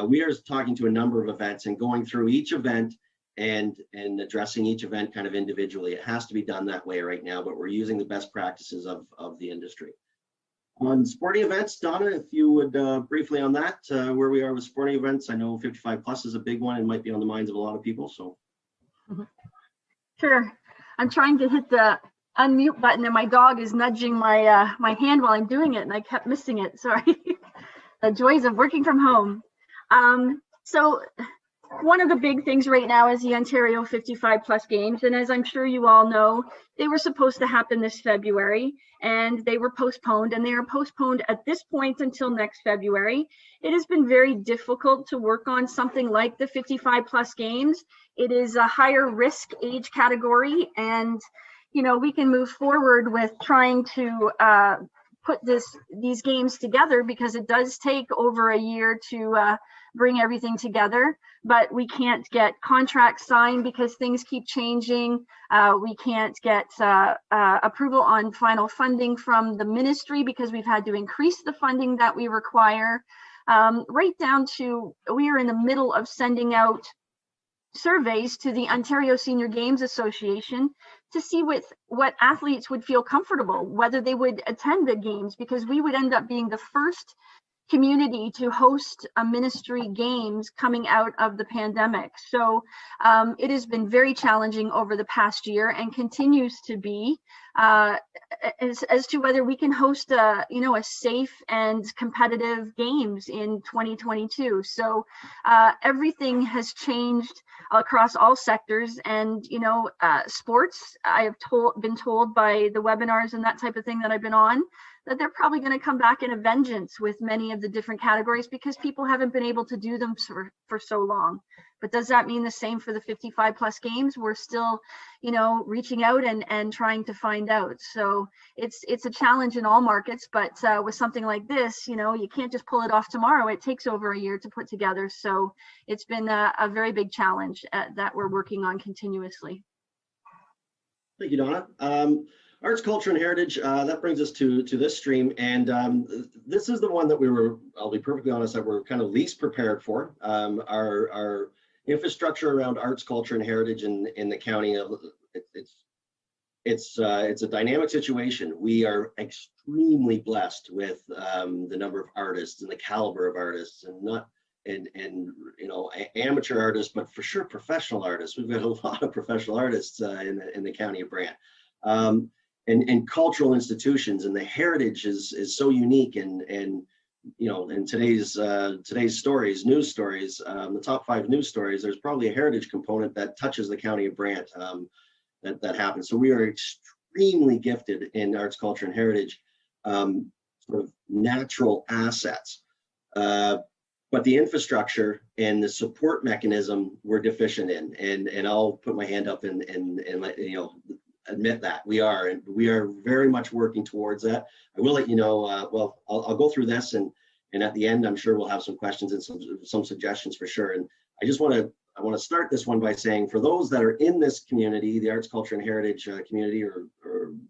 We are talking to a number of events and going through each event and addressing each event kind of individually. It has to be done that way right now, but we're using the best practices of the industry. On sporting events, Donna, if you would briefly on that, where we are with sporting events. I know 55 plus is a big one and might be on the minds of a lot of people. So, Sure. I'm trying to hit the unmute button and my dog is nudging my my hand while I'm doing it, and I kept missing it. Sorry. The joys of working from home. So one of the big things right now is the Ontario 55 plus games. And as I'm sure you all know, they were supposed to happen this February and they were postponed, and they are postponed at this point until next February. It has been very difficult to work on something like the 55 plus games. It is a higher risk age category, and we can move forward with trying to put these games together, because it does take over a year to bring everything together, but we can't get contracts signed because things keep changing. We can't get approval on final funding from the ministry because we've had to increase the funding that we require. Right down to, we are in the middle of sending out surveys to the Ontario Senior Games Association to see what athletes would feel comfortable, whether they would attend the games, because we would end up being the first community to host a ministry games coming out of the pandemic. So it has been very challenging over the past year and continues to be as to whether we can host a safe and competitive games in 2022. So everything has changed across all sectors, and sports, I have been told by the webinars and that type of thing that I've been on, that they're probably going to come back in a vengeance with many of the different categories because people haven't been able to do them for so long. But does that mean the same for the 55 plus games? We're still, reaching out and trying to find out. So it's a challenge in all markets, but with something like this, you can't just pull it off tomorrow. It takes over a year to put together. So it's been a very big challenge that we're working on continuously. Thank you, Donna. Arts, culture, and heritage, that brings us to this stream. And this is the one that I'll be perfectly honest, that we're kind of least prepared for. Our infrastructure around arts, culture, and heritage in the county, it's a dynamic situation. We are extremely blessed with the number of artists and the caliber of artists, and amateur artists, but for sure professional artists. We've got a lot of professional artists in the county of Brant. And cultural institutions, and the heritage is so unique, and in today's stories, news stories, the top 5 news stories, there's probably a heritage component that touches the county of Brant that happens. So we are extremely gifted in arts, culture, and heritage, sort of natural assets, but the infrastructure and the support mechanism we're deficient in, and I'll put my hand up and let admit that we are very much working towards that. I will let you know, I'll go through this, and at the end, I'm sure we'll have some questions and some suggestions for sure. And I want to start this one by saying, for those that are in this community, the arts, culture, and heritage community, or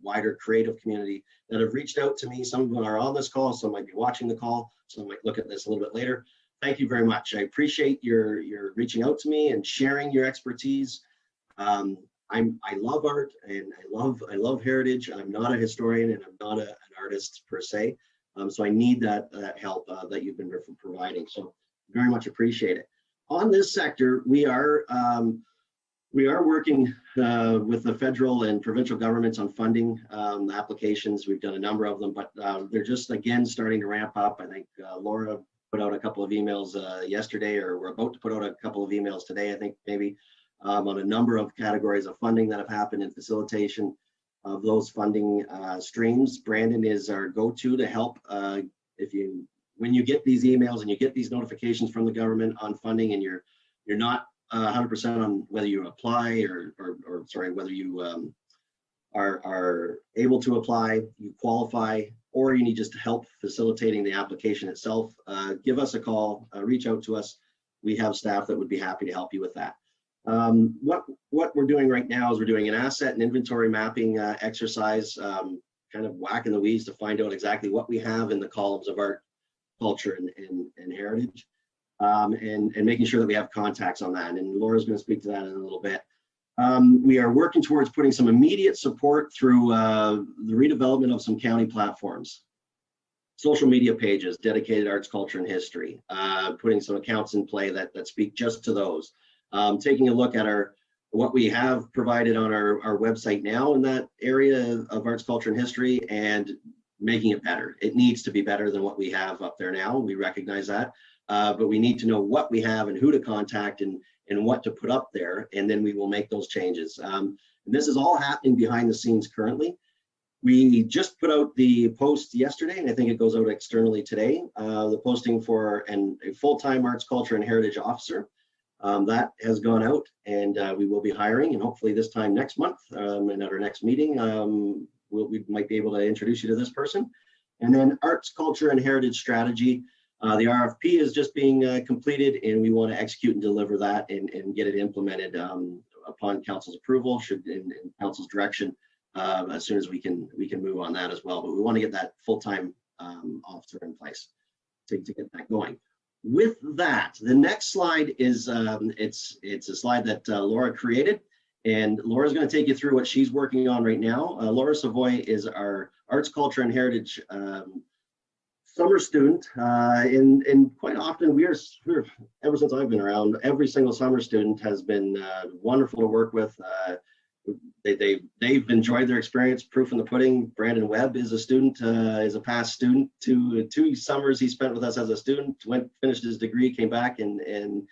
wider creative community, that have reached out to me, some of them are on this call, some might be watching the call, some might look at this a little bit later. Thank you very much. I appreciate your reaching out to me and sharing your expertise. I love art, and I love heritage. I'm not a historian, and I'm not an artist per se. So I need that help that you've been providing. So very much appreciate it. On this sector, we are working with the federal and provincial governments on funding applications. We've done a number of them, but they're just again starting to ramp up. I think Laura put out a couple of emails yesterday, or we're about to put out a couple of emails today, I think maybe. On a number of categories of funding that have happened in facilitation of those funding streams. Brandon is our go-to to help when you get these emails and you get these notifications from the government on funding, and you're not 100% on whether you apply or whether you are able to apply, you qualify, or you need just help facilitating the application itself. Give us a call, reach out to us. We have staff that would be happy to help you with that. What we're doing right now is we're doing an asset and inventory mapping exercise, kind of whacking the weeds to find out exactly what we have in the columns of art, culture, and heritage, and making sure that we have contacts on that. And Laura's going to speak to that in a little bit. We are working towards putting some immediate support through the redevelopment of some county platforms, social media pages, dedicated arts, culture, and history, putting some accounts in play that speak just to those. Taking a look at what we have provided on our website now in that area of arts, culture, and history, and making it better. It needs to be better than what we have up there now. We recognize that, but we need to know what we have and who to contact and what to put up there, and then we will make those changes. And this is all happening behind the scenes currently. We just put out the post yesterday, and I think it goes out externally today, the posting for a full-time arts, culture, and heritage officer. That has gone out, and we will be hiring, and hopefully this time next month, and at our next meeting, we might be able to introduce you to this person. And then arts, culture, and heritage strategy. The RFP is just being completed, and we want to execute and deliver that and get it implemented upon council's approval, in council's direction, as soon as we can move on that as well. But we want to get that full-time officer in place to get that going. With that, the next slide is it's a slide that Laura created, and Laura's going to take you through what she's working on right now. Laura Savoy is our Arts, Culture, and Heritage summer student, and quite often we're ever since I've been around, every single summer student has been wonderful to work with. They've enjoyed their experience. Proof in the pudding. Brandon Webb is a student, is a past student. Two summers he spent with us as a student. Finished his degree, came back and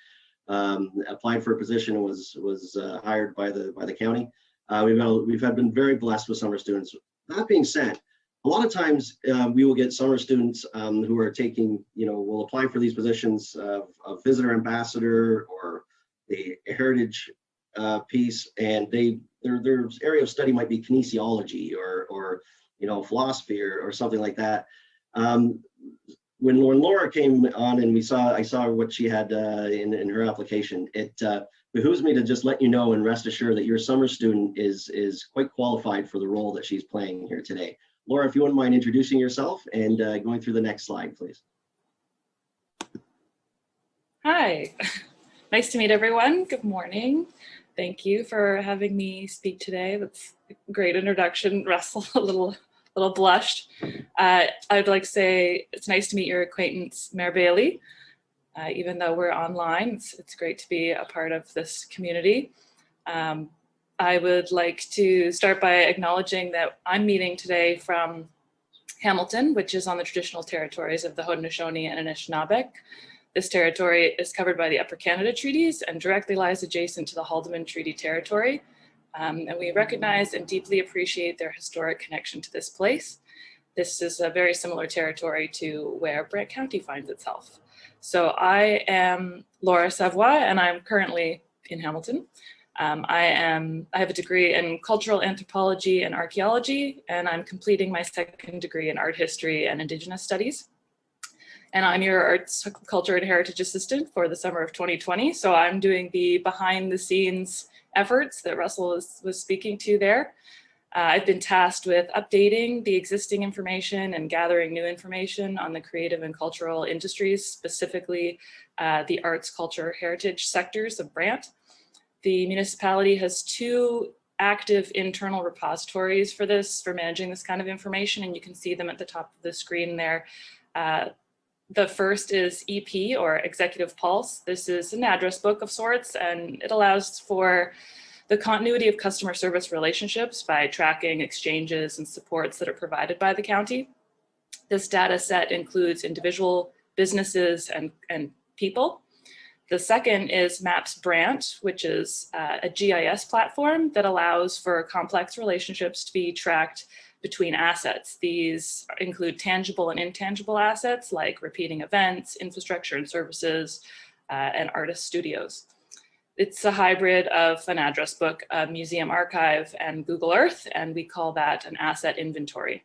applied for a position and was hired by the county. We've been very blessed with summer students. That being said, a lot of times we will get summer students who are taking, will apply for these positions of visitor ambassador or the heritage piece, and their area of study might be kinesiology or philosophy or something like that. When Laura came on and I saw what she had in her application, it behooves me to just let you know and rest assured that your summer student is quite qualified for the role that she's playing here today. Laura, if you wouldn't mind introducing yourself and going through the next slide, please. Hi, nice to meet everyone. Good morning. Thank you for having me speak today. That's a great introduction. Russell, a little blushed. I'd like to say it's nice to meet your acquaintance, Mayor Bailey. Even though we're online, it's great to be a part of this community. I would like to start by acknowledging that I'm meeting today from Hamilton, which is on the traditional territories of the Haudenosaunee and Anishinaabeg. This territory is covered by the Upper Canada Treaties and directly lies adjacent to the Haldimand Treaty Territory. And we recognize and deeply appreciate their historic connection to this place. This is a very similar territory to where Brant County finds itself. So I am Laura Savoy, and I'm currently in Hamilton. I have a degree in cultural anthropology and archaeology, and I'm completing my second degree in art history and Indigenous studies. And I'm your arts, culture, and heritage assistant for the summer of 2020. So I'm doing the behind the scenes efforts that Russell was speaking to there. I've been tasked with updating the existing information and gathering new information on the creative and cultural industries, specifically the arts, culture, heritage sectors of Brant. The municipality has 2 active internal repositories for managing this kind of information, and you can see them at the top of the screen there. The first is EP, or Executive Pulse. This is an address book of sorts, and it allows for the continuity of customer service relationships by tracking exchanges and supports that are provided by the county. This data set includes individual businesses and people. The second is Maps Brant, which is a GIS platform that allows for complex relationships to be tracked between assets. These include tangible and intangible assets like repeating events, infrastructure and services, and artist studios. It's a hybrid of an address book, a museum archive, and Google Earth, and we call that an asset inventory.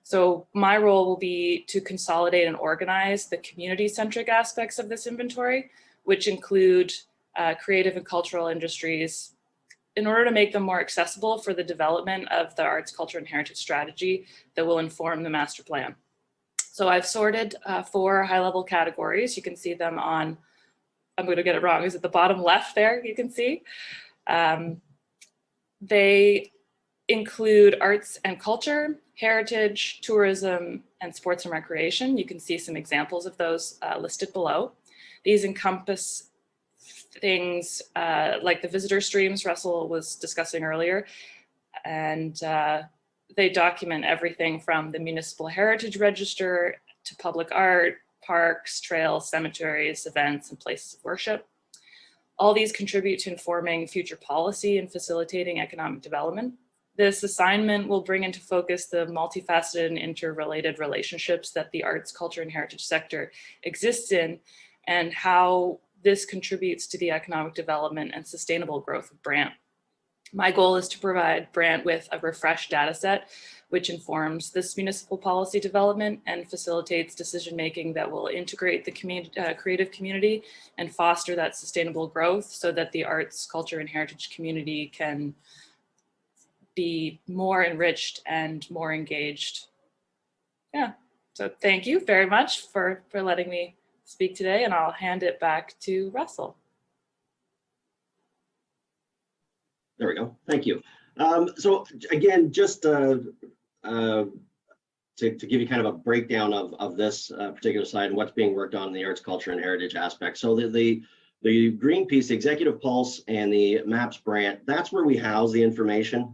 So my role will be to consolidate and organize the community-centric aspects of this inventory, which include creative and cultural industries, in order to make them more accessible for the development of the arts, culture, and heritage strategy that will inform the master plan. So I've sorted 4 high-level categories. You can see them on, I'm going to get it wrong, is it the bottom left there you can see? They include arts and culture, heritage, tourism, and sports and recreation. You can see some examples of those listed below. These encompass things like the visitor streams Russell was discussing earlier, and they document everything from the municipal heritage register to public art, parks, trails, cemeteries, events, and places of worship. All these contribute to informing future policy and facilitating economic development. This assignment will bring into focus the multifaceted and interrelated relationships that the arts, culture, and heritage sector exists in, and how this contributes to the economic development and sustainable growth of Brant. My goal is to provide Brant with a refreshed data set, which informs this municipal policy development and facilitates decision-making that will integrate the creative community and foster that sustainable growth so that the arts, culture, and heritage community can be more enriched and more engaged. Yeah, so thank you very much for letting me speak today, and I'll hand it back to Russell. There we go. Thank you. So again, just to give you kind of a breakdown of this particular slide and what's being worked on in the arts, culture, and heritage aspect. So the green piece, the Executive Pulse and the MAPS Brant, that's where we house the information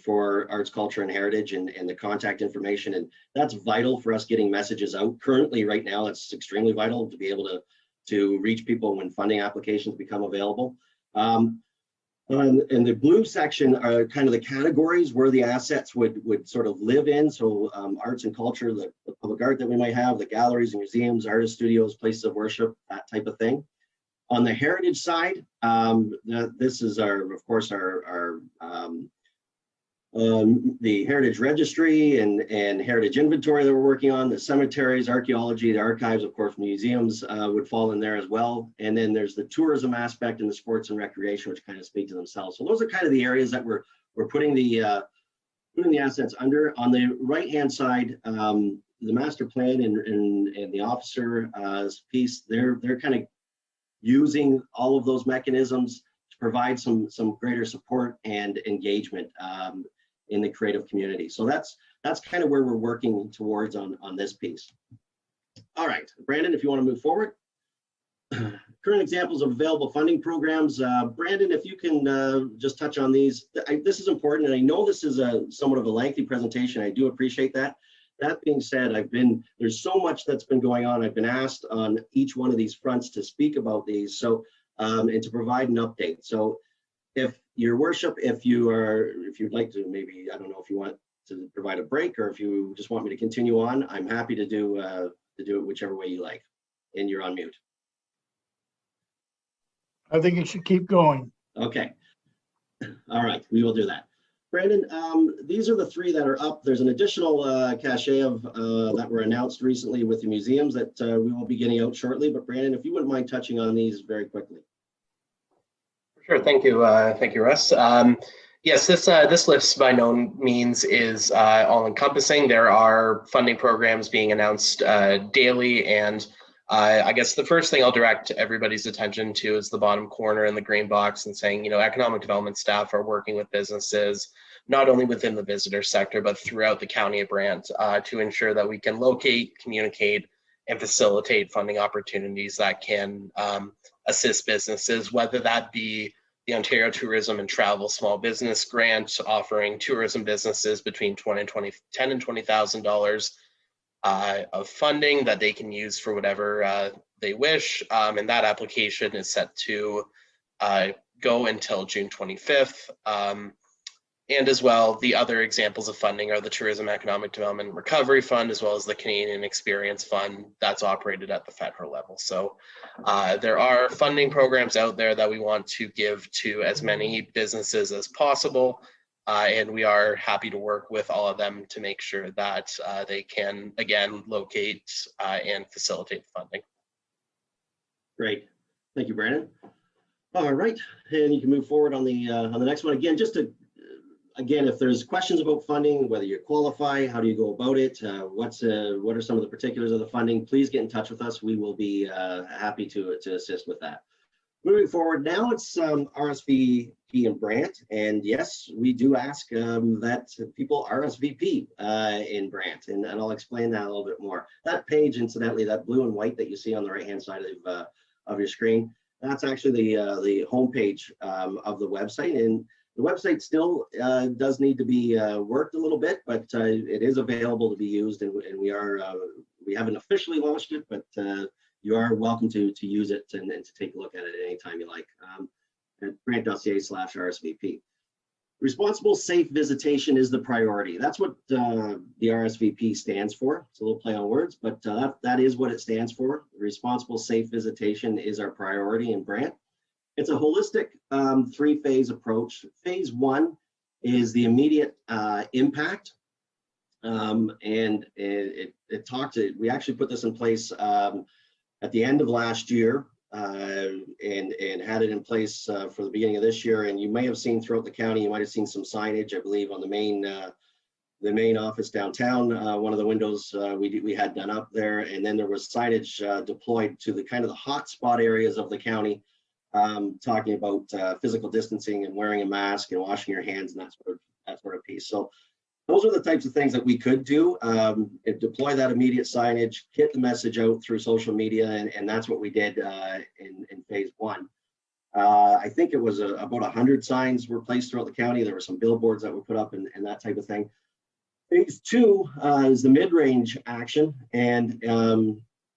for arts, culture, and heritage and the contact information. And that's vital for us getting messages out. Currently, right now, it's extremely vital to be able to reach people when funding applications become available. And the blue section are kind of the categories where the assets would sort of live in. So arts and culture, the public art that we might have, the galleries and museums, artist studios, places of worship, that type of thing. On the heritage side, this is of course, the heritage registry and heritage inventory that we're working on, the cemeteries, archaeology, the archives, of course, museums would fall in there as well. And then there's the tourism aspect and the sports and recreation, which kind of speak to themselves. So those are kind of the areas that we're putting the assets under. On the right-hand side, the master plan and the officer piece, they're kind of using all of those mechanisms to provide some greater support and engagement in the creative community. So that's kind of where we're working towards on this piece. All right, Brandon, if you want to move forward. Current examples of available funding programs. Brandon, if you can just touch on these. This is important, and I know this is somewhat of a lengthy presentation. I do appreciate that. That being said, there's so much that's been going on. I've been asked on each one of these fronts to speak about these, so and to provide an update. So if your worship, if you'd like to, maybe, I don't know if you want to provide a break or if you just want me to continue on, I'm happy to do it whichever way you like. And you're on mute. I think it should keep going. Okay. All right, we will do that. Brandon, these are the three that are up. There's an additional cachet of that were announced recently with the museums that we will be getting out shortly. But Brandon, if you wouldn't mind touching on these very quickly. Sure, thank you, Russ. Yes, this list by no means is all-encompassing. There are funding programs being announced daily, and I guess the first thing I'll direct everybody's attention to is the bottom corner in the green box and saying, economic development staff are working with businesses, not only within the visitor sector, but throughout the County of Brant to ensure that we can locate, communicate, and facilitate funding opportunities that can assist businesses, whether that be the Ontario Tourism and Travel Small Business Grant, offering tourism businesses between $10,000 and $20,000 of funding that they can use for whatever they wish. And that application is set to go until June 25th. And as well, the other examples of funding are the Tourism Economic Development and Recovery Fund, as well as the Canadian Experience Fund that's operated at the federal level. So there are funding programs out there that we want to give to as many businesses as possible. And we are happy to work with all of them to make sure that they can, again, locate and facilitate funding. Great. Thank you, Brandon. All right. And you can move forward on the next one. Again, again, if there's questions about funding, whether you qualify, how do you go about it, what are some of the particulars of the funding, please get in touch with us. We will be happy to assist with that. Moving forward, now it's RSVP in Brant, and yes, we do ask that people RSVP in Brant, and I'll explain that a little bit more. That page, incidentally, that blue and white that you see on the right-hand side of your screen, that's actually the homepage of the website, and the website still does need to be worked a little bit, but it is available to be used, and we haven't officially launched it, but you are welcome to use it and to take a look at it anytime you like at brant.ca/RSVP. Responsible safe visitation is the priority. That's what the RSVP stands for. It's a little play on words, but that is what it stands for. Responsible safe visitation is our priority in Brant. It's a holistic three-phase approach. Phase one is the immediate impact. And we actually put this in place at the end of last year and had it in place for the beginning of this year. And you may have seen throughout the county, you might have seen some signage, I believe, on the main office downtown. One of the windows we had done up there, and then there was signage deployed to the kind of the hot spot areas of the county, talking about physical distancing and wearing a mask and washing your hands and that sort of piece. So those are the types of things that we could do. Deploy that immediate signage, get the message out through social media, and that's what we did in phase one. I think it was about 100 signs were placed throughout the county. There were some billboards that were put up and that type of thing. Phase two is the mid-range action, and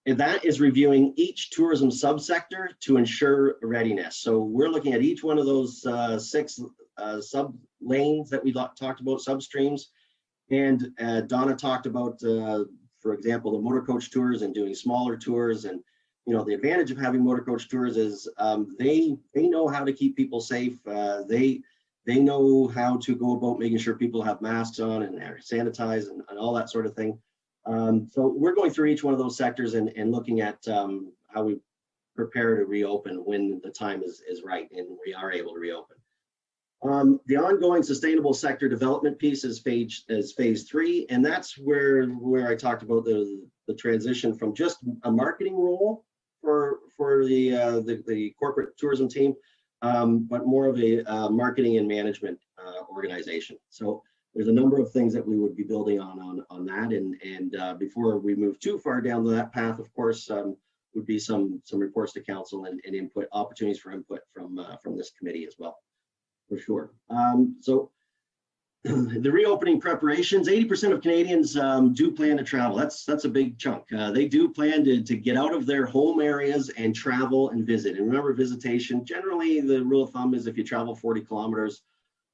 that is reviewing each tourism subsector to ensure readiness. So we're looking at each one of those 6 sub lanes that we talked about, substreams. And Donna talked about, for example, the motor coach tours and doing smaller tours. And, you know, the advantage of having motor coach tours is they know how to keep people safe. They know how to go about making sure people have masks on and are sanitized and all that sort of thing. So we're going through each one of those sectors and looking at how we prepare to reopen when the time is right and we are able to reopen. The ongoing sustainable sector development piece is phase 3, and that's where I talked about the transition from just a marketing role for the corporate tourism team, but more of a marketing and management organization. So there's a number of things that we would be building on that, and before we move too far down that path, of course, would be some reports to council and input opportunities for input from this committee as well. For sure. So the reopening preparations, 80% of Canadians do plan to travel. That's a big chunk. They do plan to get out of their home areas and travel and visit. And remember, visitation, generally the rule of thumb is if you travel 40 kilometers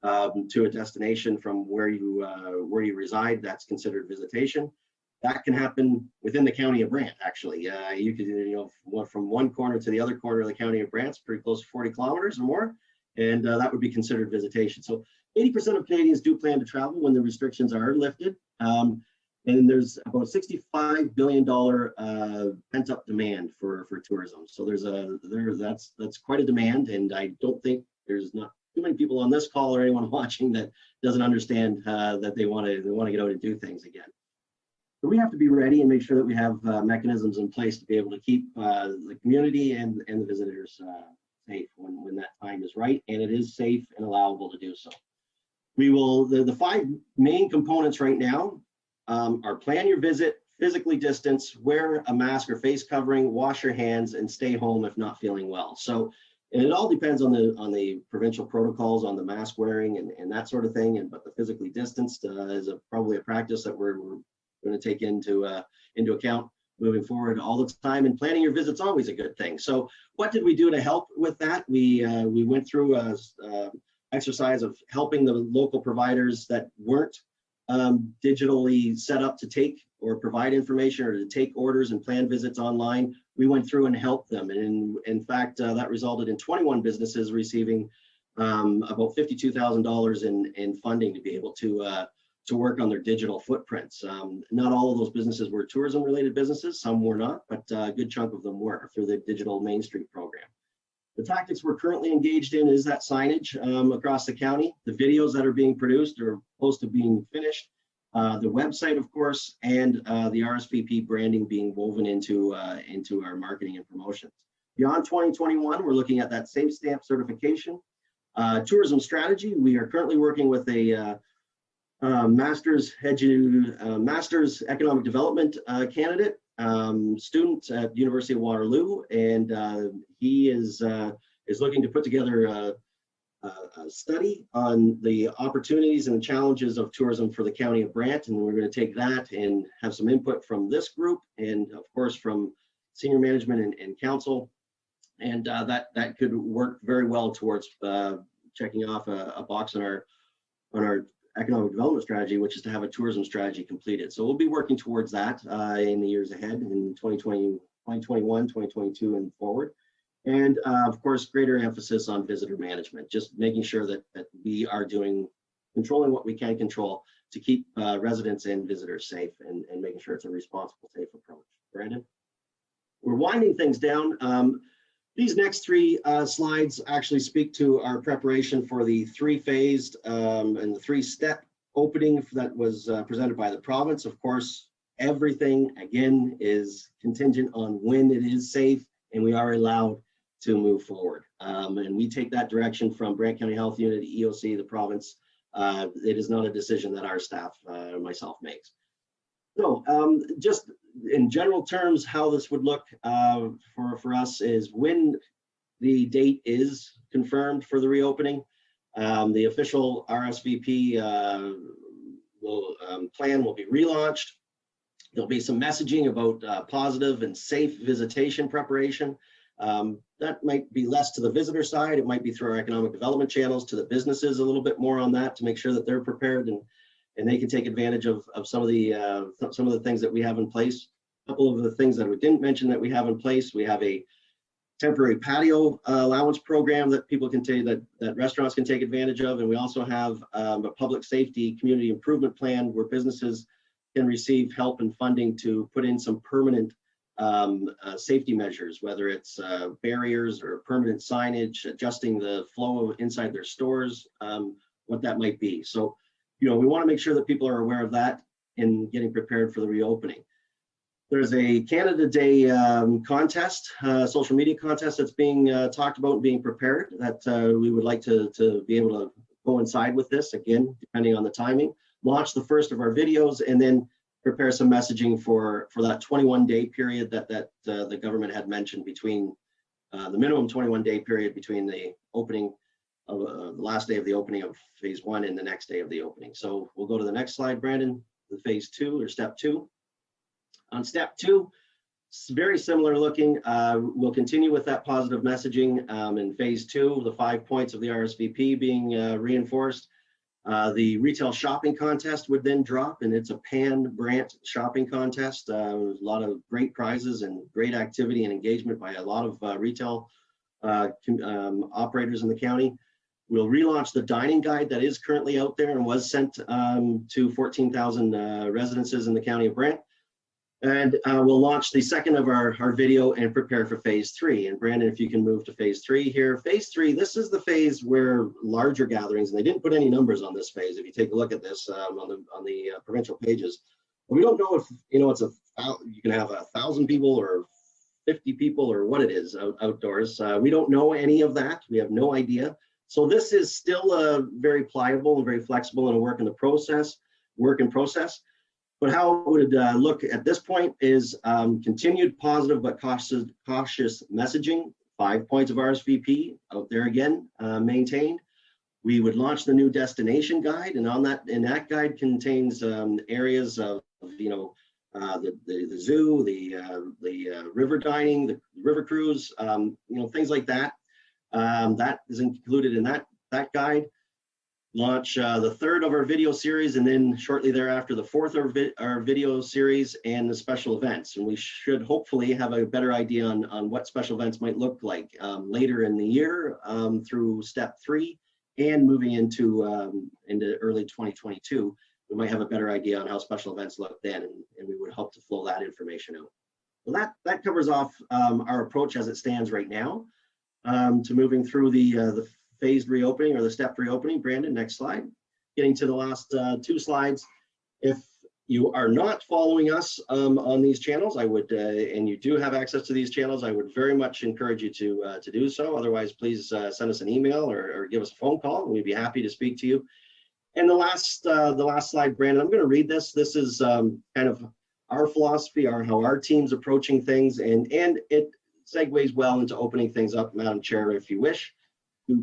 to a destination from where you reside, that's considered visitation. That can happen within the county of Brant, actually. You could, from one corner to the other corner of the county of Brant's pretty close to 40 kilometers or more. And that would be considered visitation. So 80% of Canadians do plan to travel when the restrictions are lifted. And there's about $65 billion pent-up demand for tourism. So that's quite a demand. And I don't think there's not too many people on this call or anyone watching that doesn't understand that they want to get out and do things again. So we have to be ready and make sure that we have mechanisms in place to be able to keep the community and the visitors safe when that time is right, and it is safe and allowable to do so. We will, the 5 main components right now are plan your visit, physically distance, wear a mask or face covering, wash your hands, and stay home if not feeling well. So, and it all depends on the provincial protocols on the mask wearing and that sort of thing. But the physically distanced is probably a practice that we're going to take into account moving forward all the time, and planning your visit's always a good thing. So what did we do to help with that? We went through a exercise of helping the local providers that weren't digitally set up to take or provide information or to take orders and plan visits online. We went through and helped them, and in fact that resulted in 21 businesses receiving about $52,000 in funding to be able to work on their digital footprints. Not all of those businesses were tourism related businesses, some were not, but a good chunk of them were through the Digital Main Street program. The tactics we're currently engaged in is that signage across the county, the videos that are being produced or close to being finished, the website, of course, and the RSVP branding being woven into our marketing and promotions. Beyond 2021, we're looking at that Safe Stamp certification. Tourism strategy, we are currently working with a Master's Economic Development candidate, student at University of Waterloo, and he is looking to put together a study on the opportunities and the challenges of tourism for the county of Brant, and we're going to take that and have some input from this group, and of course from senior management and council, and that could work very well towards checking off a box on our economic development strategy, which is to have a tourism strategy completed. So we'll be working towards that in the years ahead in 2020, 2021, 2022 and forward. And of course, greater emphasis on visitor management, just making sure that we are controlling what we can control to keep residents and visitors safe, and making sure it's a responsible, safe approach. Brandon? We're winding things down. These next three slides actually speak to our preparation for the three-phased and the three-step opening that was presented by the province. Of course, everything, again, is contingent on when it is safe and we are allowed to move forward. And we take that direction from Brant County Health Unit, EOC, the province. It is not a decision that our staff, myself, makes. So just in general terms, how this would look for us is when the date is confirmed for the reopening, the official RSVP plan will be relaunched. There'll be some messaging about positive and safe visitation preparation. That might be less to the visitor side. It might be through our economic development channels to the businesses a little bit more on that to make sure that they're prepared and they can take advantage of some of the things that we have in place. A couple of the things that we didn't mention that we have in place: we have a temporary patio allowance program that people can take, that restaurants can take advantage of, and we also have a public safety community improvement plan where businesses can receive help and funding to put in some permanent safety measures, whether it's barriers or permanent signage, adjusting the flow inside their stores, what that might be. So, we want to make sure that people are aware of that in getting prepared for the reopening. There's a Canada Day contest, social media contest that's being talked about and being prepared that we would like to be able to coincide with this, again, depending on the timing. Launch the first of our videos and then prepare some messaging for that 21-day period that the government had mentioned between the minimum 21-day period between the opening of the last day of the opening of phase 1 and the next day of the opening. So we'll go to the next slide, Brandon, the phase 2 or step 2. On step 2, it's very similar looking. We'll continue with that positive messaging in phase 2, the 5 points of the RSVP being reinforced. The retail shopping contest would then drop, and it's a pan-Brant shopping contest. There's a lot of great prizes and great activity and engagement by a lot of retail operators in the county. We'll relaunch the dining guide that is currently out there and was sent to 14,000 residences in the county of Brant. And we'll launch the second of our video and prepare for phase 3. And Brandon, if you can move to phase 3 here. Phase 3, this is the phase where larger gatherings, and they didn't put any numbers on this phase. If you take a look at this on the provincial pages, we don't know if you can have 1,000 people or 50 people or what it is outdoors. We don't know any of that. We have no idea. So this is still very pliable and very flexible and a work in process. But how it would look at this point is continued positive but cautious messaging, 5 points of RSVP out there again, maintained. We would launch the new destination guide, and in that guide contains areas of the zoo, the river dining, the river cruise, things like that. That is included in that guide. Launch the third of our video series, and then shortly thereafter the fourth of our video series and the special events. And we should hopefully have a better idea on what special events might look like later in the year through step 3 and moving into early 2022. We might have a better idea on how special events look then, and we would hope to flow that information out. Well, that covers off our approach as it stands right now to moving through the phased reopening or the step reopening. Brandon, next slide. Getting to the last 2 slides. If you are not following us on these channels, I would, and you do have access to these channels, I would very much encourage you to do so. Otherwise, please send us an email or give us a phone call, and we'd be happy to speak to you. And the last slide, Brandon, I'm going to read this. This is kind of our philosophy, how our team's approaching things, and it segues well into opening things up, Madam Chair, if you wish.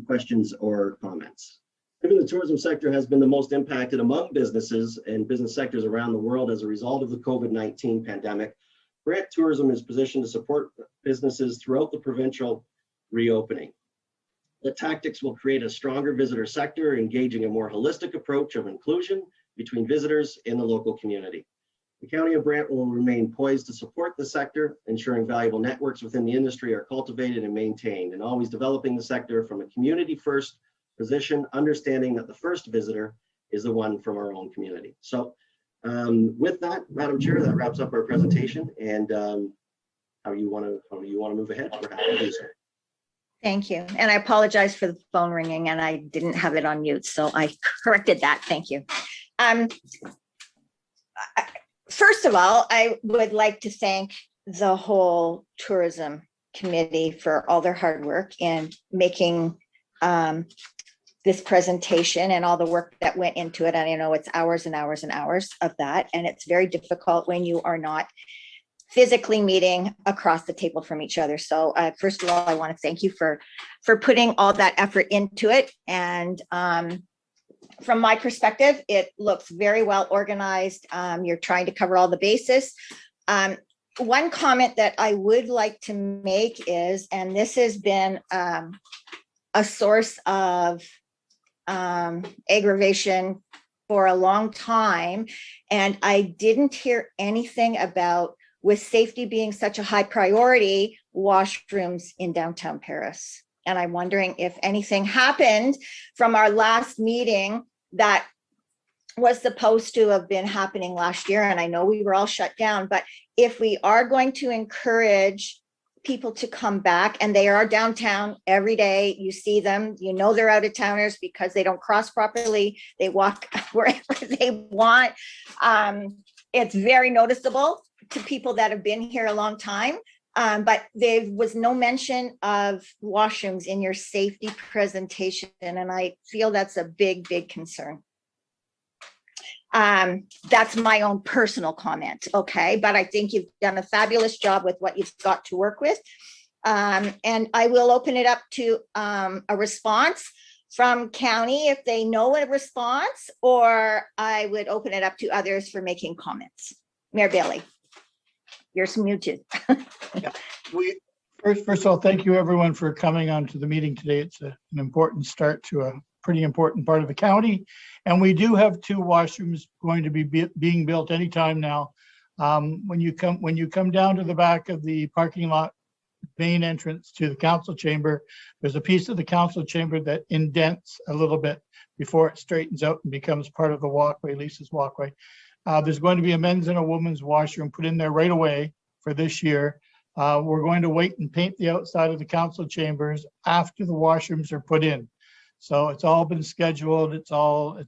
Questions or comments. Given the tourism sector has been the most impacted among businesses and business sectors around the world as a result of the COVID-19 pandemic, Brant Tourism is positioned to support businesses throughout the provincial reopening. The tactics will create a stronger visitor sector, engaging a more holistic approach of inclusion between visitors in the local community. The County of Brant will remain poised to support the sector, ensuring valuable networks within the industry are cultivated and maintained, and always developing the sector from a community-first position, understanding that the first visitor is the one from our own community. So with that, Madam Chair, that wraps up our presentation. And how you want to move ahead, we're happy to do so. Thank you. And I apologize for the phone ringing and I didn't have it on mute, so I corrected that. Thank you. First of all, I would like to thank the whole tourism committee for all their hard work in making this presentation and all the work that went into it. And I know it's hours and hours and hours of that. And it's very difficult when you are not physically meeting across the table from each other. So first of all, I want to thank you for putting all that effort into it. And from my perspective, it looks very well organized. You're trying to cover all the bases. One comment that I would like to make is, and this has been a source of aggravation for a long time, and I didn't hear anything about, with safety being such a high priority, washrooms in downtown Paris. And I'm wondering if anything happened from our last meeting that was supposed to have been happening last year. And I know we were all shut down, but if we are going to encourage people to come back, and they are downtown every day, you see them, you know they're out of towners because they don't cross properly, they walk wherever they want. It's very noticeable to people that have been here a long time, but there was no mention of washrooms in your safety presentation, and I feel that's a big, big concern. That's my own personal comment, okay? But I think you've done a fabulous job with what you've got to work with. And I will open it up to a response from county if they know a response, or I would open it up to others for making comments. Mayor Bailey, you're muted. Yeah, first of all, thank you everyone for coming on to the meeting today. It's an important start to a pretty important part of the county. And we do have 2 washrooms going to be being built anytime now. When you come down to the back of the parking lot, main entrance to the council chamber, there's a piece of the council chamber that indents a little bit before it straightens out and becomes part of the walkway, Lisa's walkway. There's going to be a men's and a woman's washroom put in there right away for this year. We're going to wait and paint the outside of the council chambers after the washrooms are put in. So it's all been scheduled. It's all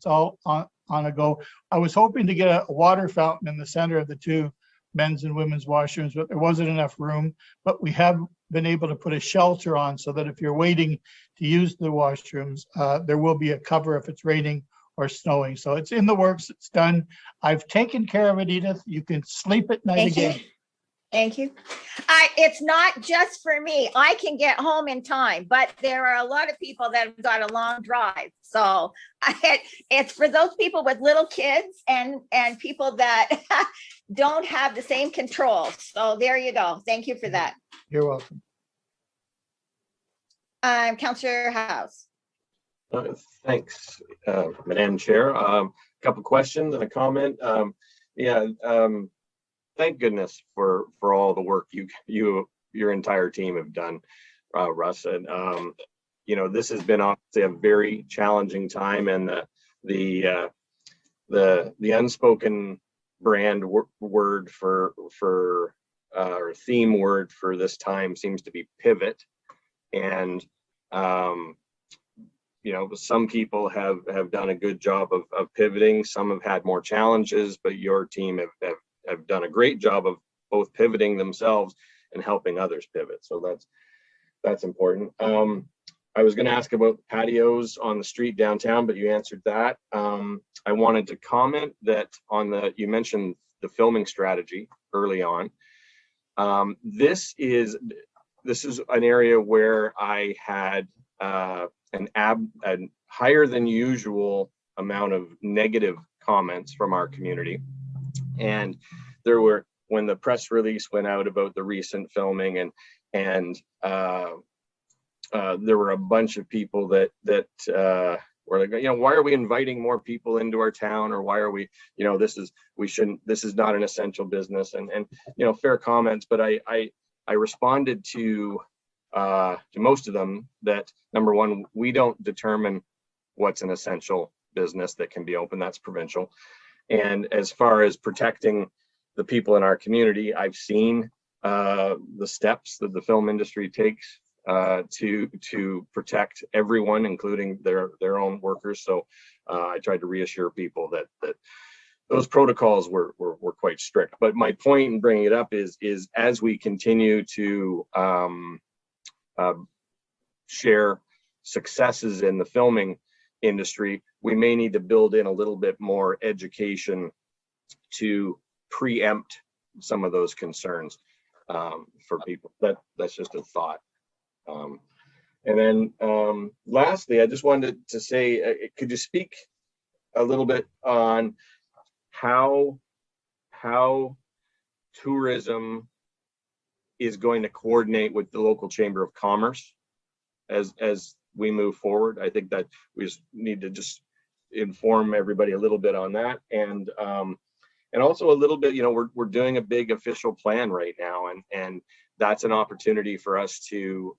on a go. I was hoping to get a water fountain in the center of the 2 men's and women's washrooms, but there wasn't enough room. But we have been able to put a shelter on so that if you're waiting to use the washrooms, there will be a cover if it's raining or snowing. So it's in the works. It's done. I've taken care of it, Edith. You can sleep at night again. Thank you. It's not just for me. I can get home in time, but there are a lot of people that have got a long drive. So it's for those people with little kids and people that don't have the same control. So there you go. Thank you for that. You're welcome. Councillor House. Thanks, Madam Chair. A couple questions and a comment. Thank goodness for all the work your entire team have done, Russ. And this has been obviously a very challenging time, and the unspoken brand word for or theme word for this time seems to be pivot. And some people have done a good job of pivoting. Some have had more challenges, but your team have done a great job of both pivoting themselves and helping others pivot. So that's important. I was going to ask about patios on the street downtown, but you answered that. I wanted to comment that you mentioned the filming strategy early on. This is an area where I had a higher than usual amount of negative comments from our community. And there were, when the press release went out about the recent filming, and there were a bunch of people that we're like, why are we inviting more people into our town, or why are we, this is not an essential business, and fair comments. But I responded to most of them that, number one, we don't determine what's an essential business that can be open. That's provincial. And as far as protecting the people in our community, I've seen the steps that the film industry takes to protect everyone, including their own workers. So I tried to reassure people that those protocols were quite strict. But my point in bringing it up is as we continue to share successes in the filming industry, we may need to build in a little bit more education to preempt some of those concerns for people. That's just a thought. And then lastly, I just wanted to say, could you speak a little bit on how tourism is going to coordinate with the local Chamber of Commerce as we move forward? I think that we just need to just inform everybody a little bit on that, and also a little bit, we're doing a big official plan right now, and that's an opportunity for us to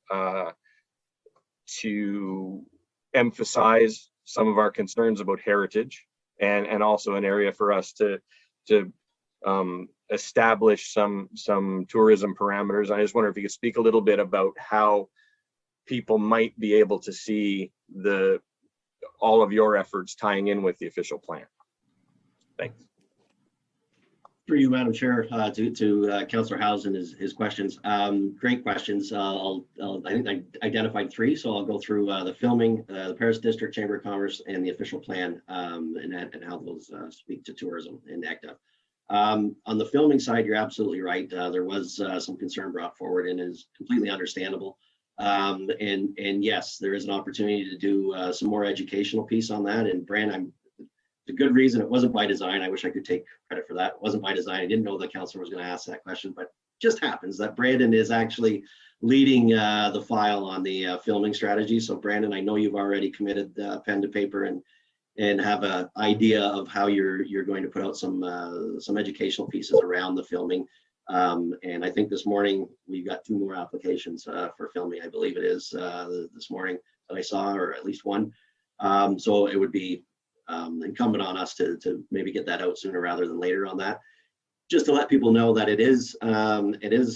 emphasize some of our concerns about heritage, and also an area for us to establish some tourism parameters. I just wonder if you could speak a little bit about how people might be able to see all of your efforts tying in with the official plan. Thanks. Through you, Madam Chair, to Councillor House and his questions. Great questions. I think I identified three, so I'll go through the filming, the Paris District Chamber of Commerce, and the official plan, and how those speak to tourism and ACTA. On the filming side, you're absolutely right. There was some concern brought forward, and is completely understandable. And yes, there is an opportunity to do some more educational piece on that. And Brand, it's a good reason. It wasn't by design. I wish I could take credit for that. It wasn't by design. I didn't know the councilor was going to ask that question, but it just happens that Brandon is actually leading the file on the filming strategy. So Brandon, I know you've already committed pen to paper and have an idea of how you're going to put out some educational pieces around the filming. And I think this morning we got 2 more applications for filming. I believe it is this morning that I saw, or at least one. So it would be incumbent on us to maybe get that out sooner rather than later on that. Just to let people know that it is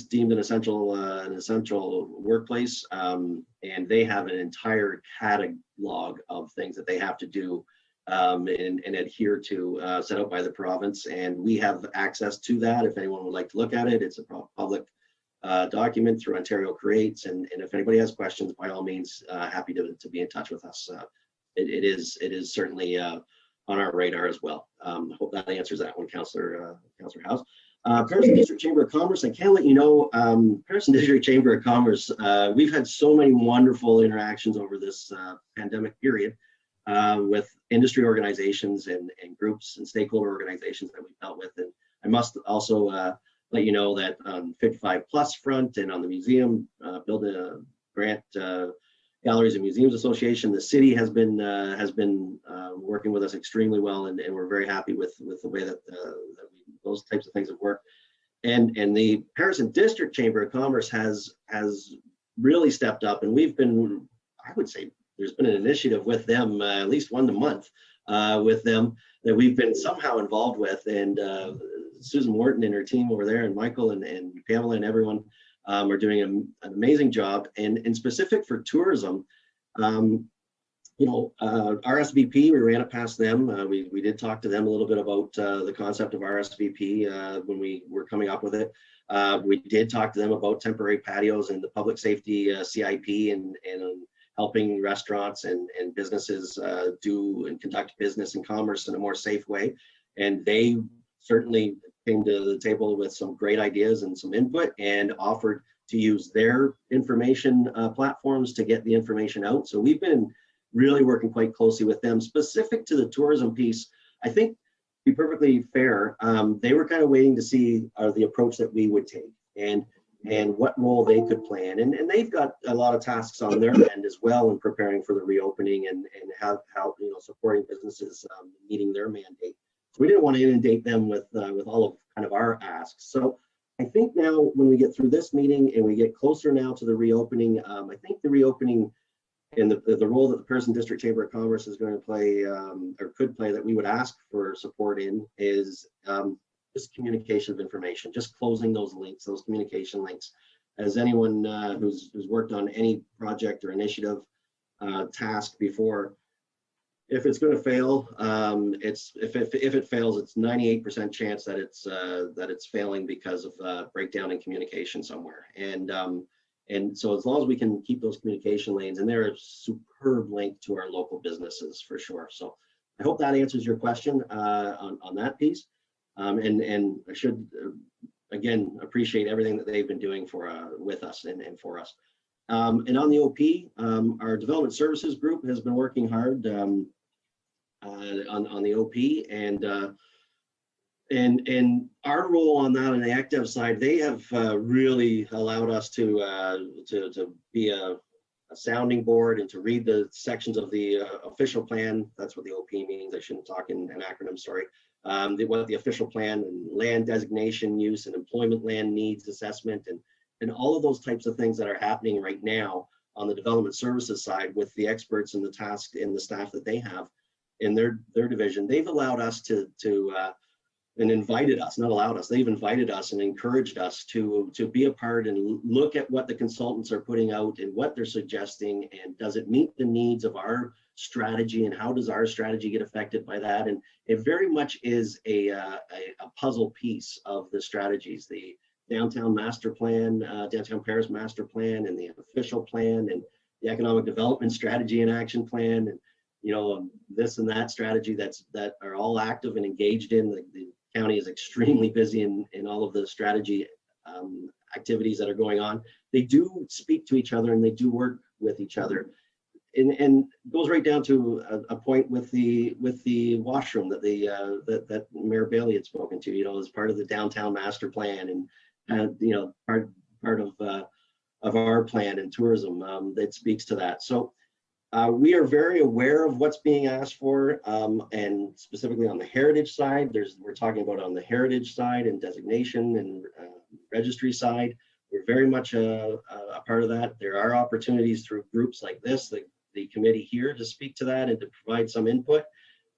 deemed an essential workplace, and they have an entire catalog of things that they have to do and adhere to, set out by the province, and we have access to that. If anyone would like to look at it, it's a public document through Ontario Creates, and if anybody has questions, by all means, happy to be in touch with us. It is certainly on our radar as well. Hope that answers that one, Councillor House. Patio District Chamber of Commerce, I can let you know, Patio District Chamber of Commerce, we've had so many wonderful interactions over this pandemic period with industry organizations and groups and stakeholder organizations that we've dealt with. And I must also let you know that on 55+ front and on the museum build a grant, Galleries and Museums Association, the city has been working with us extremely well, and we're very happy with the way that those types of things have worked. And the Paris District Chamber of Commerce has really stepped up, and we've been, I would say, there's been an initiative with them, at least one a month with them, that we've been somehow involved with. And Susan Morton and her team over there, and Michael and Pamela and everyone are doing an amazing job. And specific for tourism, RSVP, we ran it past them. We did talk to them a little bit about the concept of RSVP when we were coming up with it. We did talk to them about temporary patios and the public safety CIP and helping restaurants and businesses do and conduct business and commerce in a more safe way. And they certainly came to the table with some great ideas and some input, and offered to use their information platforms to get the information out. So we've been really working quite closely with them. Specific to the tourism piece, I think, to be perfectly fair, they were kind of waiting to see the approach that we would take. And and what role they could play in. And they've got a lot of tasks on their end as well in preparing for the reopening and how supporting businesses meeting their mandate. So we didn't want to inundate them with all of kind of our asks. So I think now when we get through this meeting and we get closer now to the reopening, I think the reopening and the role that the Person District Chamber of Commerce is going to play or could play that we would ask for support in is just communication of information, just closing those links, those communication links. As anyone who's worked on any project or initiative task before, if it's going to fail, if it fails, it's 98% chance that it's failing because of breakdown in communication somewhere. And so as long as we can keep those communication lanes, and they're a superb link to our local businesses for sure. So I hope that answers your question on that piece. And I should again appreciate everything that they've been doing with us and for us. And on the OP, our development services group has been working hard on the OP, and our role on that on the ACTEV side, they have really allowed us to be a sounding board and to read the sections of the official plan. That's what the OP means. I shouldn't talk in an acronym, sorry. What the official plan and land designation use and employment land needs assessment and all of those types of things that are happening right now on the development services side with the experts and the task and the staff that they have in their division. They've allowed us and invited us, not allowed us, they've invited us and encouraged us to be a part and look at what the consultants are putting out and what they're suggesting, and does it meet the needs of our strategy, and how does our strategy get affected by that? And it very much is a puzzle piece of the strategies, the downtown master plan, downtown Paris master plan, and the official plan, and the economic development strategy and action plan, and this and that strategy that are all active and engaged in. The county is extremely busy in all of the strategy activities that are going on. They do speak to each other and they do work with each other. And goes right down to a point with the washroom that that Mayor Bailey had spoken to, as part of the downtown master plan, and part of our plan and tourism that speaks to that. So we are very aware of what's being asked for, and specifically on the heritage side, we're talking about on the heritage side and designation and registry side. We're very much a part of that. There are opportunities through groups like this, the committee here, to speak to that and to provide some input.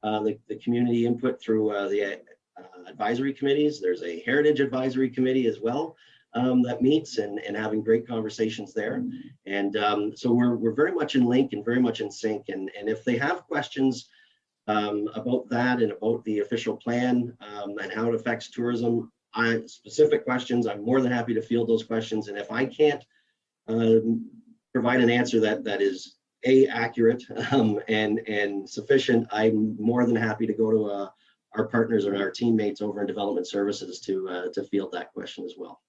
The community input through the advisory committees. There's a heritage advisory committee as well that meets and having great conversations there. And so we're very much in link and very much in sync. And if they have questions about that and about the official plan and how it affects tourism, specific questions, I'm more than happy to field those questions. And if I can't provide an answer that is accurate and sufficient, I'm more than happy to go to our partners and our teammates over in development services to field that question as well.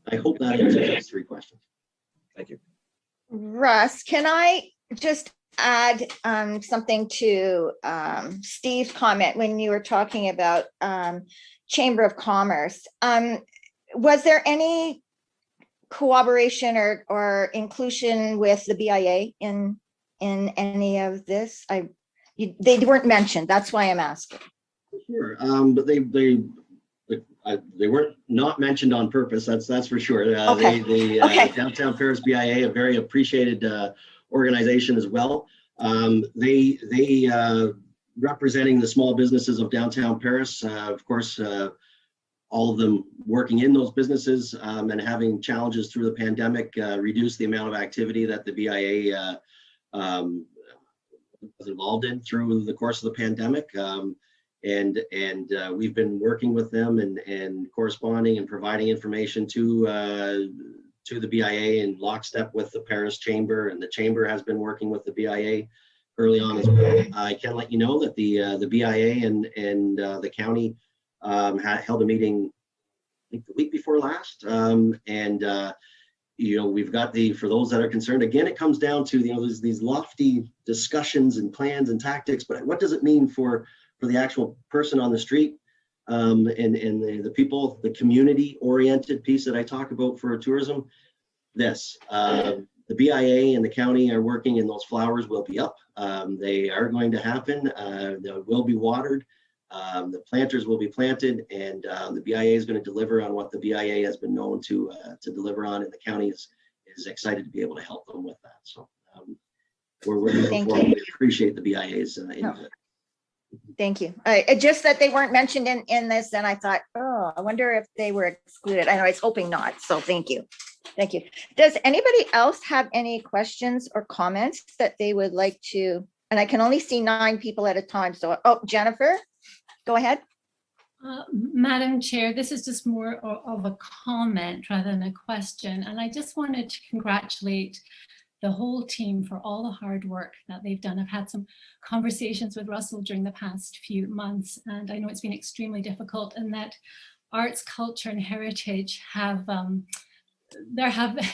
I hope that answers those three questions. Thank you. Russ, can I just add something to Steve's comment when you were talking about Chamber of Commerce? Was there any cooperation or inclusion with the BIA in any of this? They weren't mentioned. That's why I'm asking. Sure, but they weren't not mentioned on purpose. That's for sure. Okay. Okay. Downtown Paris BIA, a very appreciated organization as well. They representing the small businesses of downtown Paris, of course. All of them working in those businesses and having challenges through the pandemic, reduced the amount of activity that the BIA was involved in through the course of the pandemic. And we've been working with them and corresponding and providing information to the BIA in lockstep with the Paris Chamber, and the Chamber has been working with the BIA early on as well. I can let you know that the BIA and the county held a meeting, I think the week before last, we've got for those that are concerned, again, it comes down to these lofty discussions and plans and tactics, but what does it mean for the actual person on the street and the people, the community-oriented piece that I talk about for tourism. The BIA and the county are working, and those flowers will be up. They are going to happen. They will be watered. The planters will be planted, and the BIA is going to deliver on what the BIA has been known to deliver on, and the county is excited to be able to help them with that. So we're looking forward. We appreciate the BIA's input. Thank you. Just that they weren't mentioned in this, and I thought, oh, I wonder if they were excluded. I know, I was hoping not. So thank you. Thank you. Does anybody else have any questions or comments that they would like to? And I can only see 9 people at a time. So, oh, Jennifer, go ahead. Madam Chair, this is just more of a comment rather than a question. And I just wanted to congratulate the whole team for all the hard work that they've done. I've had some conversations with Russell during the past few months, and I know it's been extremely difficult, and that arts, culture, and heritage have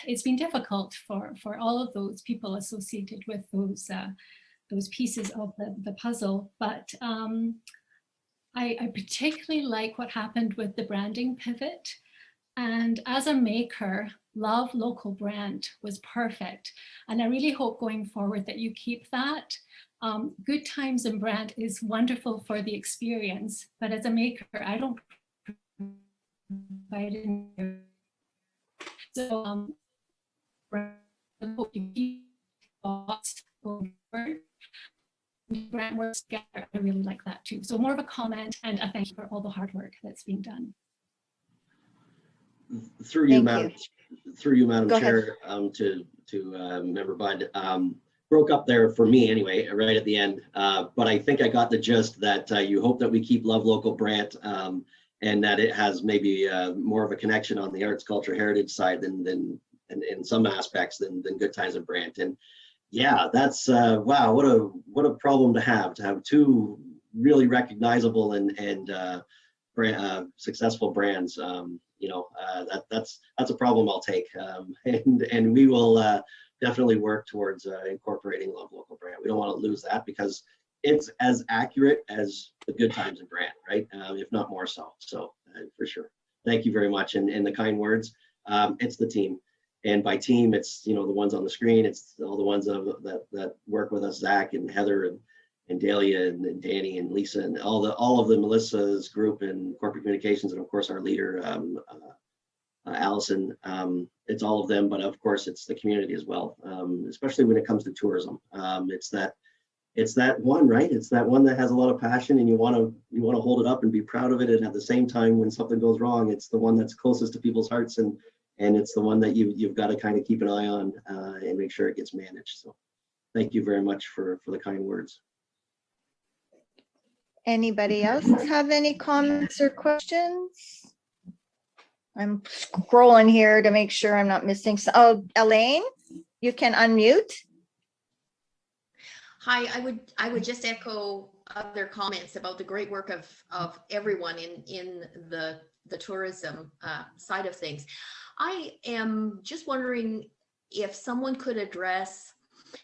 it's been difficult for all of those people associated with those pieces of the puzzle. But I particularly like what happened with the branding pivot. And as a maker, Love Local Brand was perfect. And I really hope going forward that you keep that. Good times and brand is wonderful for the experience, but as a maker, I don't provide it. So I hope you keep going forward. Brand works together. I really like that too. So more of a comment and a thank you for all the hard work that's being done. Through you, Madam Go Chair, to Member Bud, broke up there for me anyway, right at the end. But I think I got the gist that you hope that we keep Love Local Brand, and that it has maybe more of a connection on the arts, culture, heritage side than in some aspects than Good Times and Brand. And yeah, that's wow, what a problem to have 2 really recognizable and successful brands. That's a problem I'll take, and we will definitely work towards incorporating Love Local Brand. We don't want to lose that because it's as accurate as the Good Times and Brand, right? If not more so. So for sure. Thank you very much, and the kind words. It's the team, and by team, it's the ones on the screen. It's all the ones that work with us, Zach and Heather and Dahlia and Danny and Lisa and all of the Melissa's group and corporate communications, and of course our leader Allison. It's all of them, but of course it's the community as well, especially when it comes to tourism. It's that one, right? It's that one that has a lot of passion, and you want to hold it up and be proud of it, and at the same time, when something goes wrong, it's the one that's closest to people's hearts, and it's the one that you've got to kind of keep an eye on and make sure it gets managed. So thank you very much for the kind words. Anybody else have any comments or questions? I'm scrolling here to make sure I'm not missing. Oh, Elaine, you can unmute. Hi, I would just echo other comments about the great work of everyone in the tourism side of things. I am just wondering if someone could address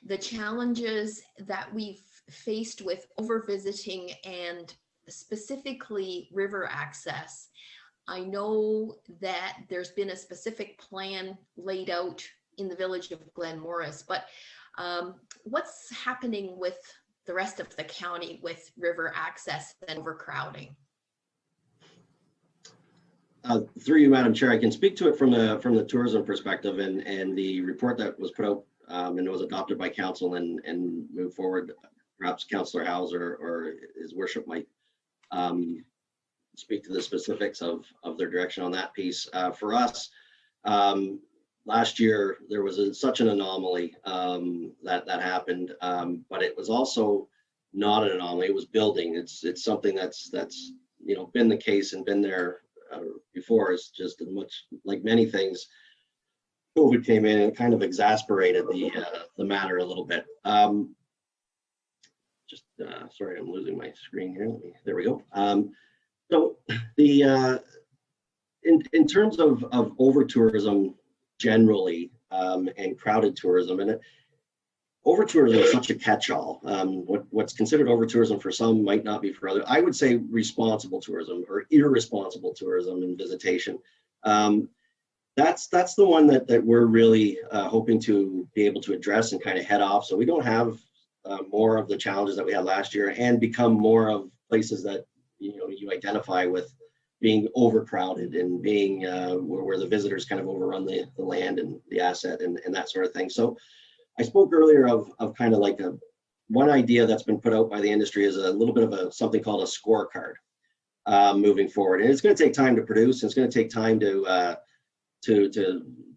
the challenges that we've faced with over-visiting and specifically river access. I know that there's been a specific plan laid out in the village of Glen Morris, but what's happening with the rest of the county with river access and overcrowding? Through you, Madam Chair, I can speak to it from the tourism perspective and the report that was put out and was adopted by council and moved forward. Perhaps Councillor Howes or his worship might speak to the specifics of their direction on that piece. For us, last year there was such an anomaly that happened, but it was also not an anomaly. It was building. It's something that's been the case and been there before. It's just as much like many things. COVID came in and kind of exasperated the matter a little bit. Sorry, I'm losing my screen here. There we go. So the in terms of over tourism generally and crowded tourism, and over-tourism is such a catch-all. What's considered over-tourism for some might not be for others. I would say responsible tourism or irresponsible tourism and visitation. That's the one that we're really hoping to be able to address and kind of head off, so we don't have more of the challenges that we had last year and become more of places that you identify with being overcrowded and being where the visitors kind of overrun the land and the asset and that sort of thing. So I spoke earlier of kind of like one idea that's been put out by the industry is a little bit of something called a scorecard moving forward. And it's going to take time to produce. It's going to take time to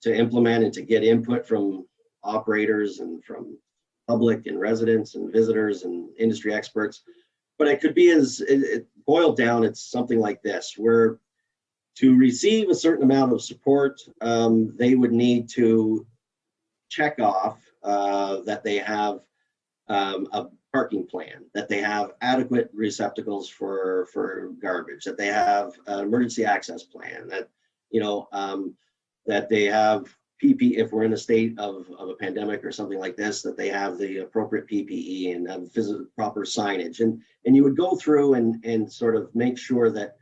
implement and to get input from operators and from public and residents and visitors and industry experts. But it could be it boiled down, it's something like this, where to receive a certain amount of support, they would need to check off that they have a parking plan, that they have adequate receptacles for garbage, that they have an emergency access plan, that that they have PPE, if we're in a state of a pandemic or something like this, that they have the appropriate PPE and have proper signage. And you would go through and sort of make sure that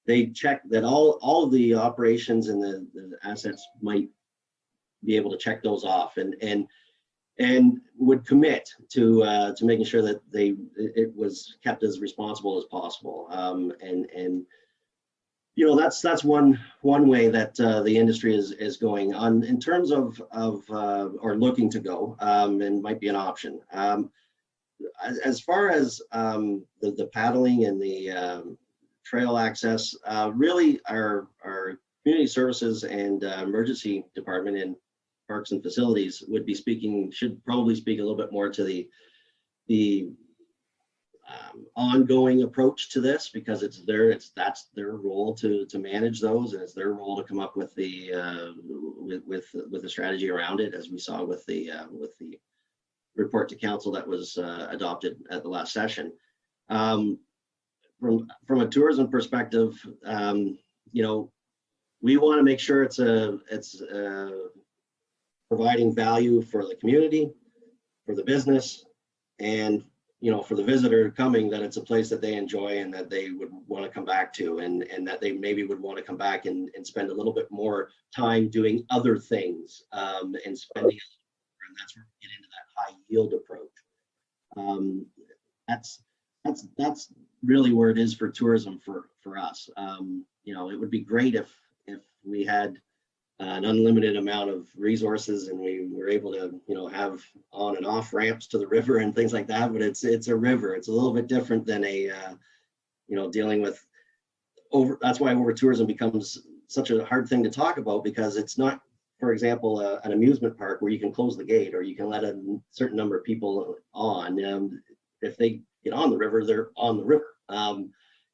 they check that all of the operations and the assets might be able to check those off and would commit to making sure that it was kept as responsible as possible. That's one way that the industry is going on in terms of or looking to go, and might be an option. As far as the paddling and the trail access, really our community services and emergency department in parks and facilities should probably speak a little bit more to the ongoing approach to this, because that's their role to manage those, and it's their role to come up with the strategy around it, as we saw with the report to council that was adopted at the last session. From a tourism perspective, we want to make sure it's providing value for the community, for the business, and for the visitor coming, that it's a place that they enjoy and that they would want to come back to, and that they maybe would want to come back and spend a little bit more time doing other things, and spending, and that's where we get into that high yield approach. That's really where it is for tourism for us. It would be great if we had an unlimited amount of resources and we were able to have on and off ramps to the river and things like that, but it's a river. It's a little bit different than dealing with that's why over tourism becomes such a hard thing to talk about, because it's not, for example, an amusement park where you can close the gate or you can let a certain number of people on. If they get on the river, they're on the river.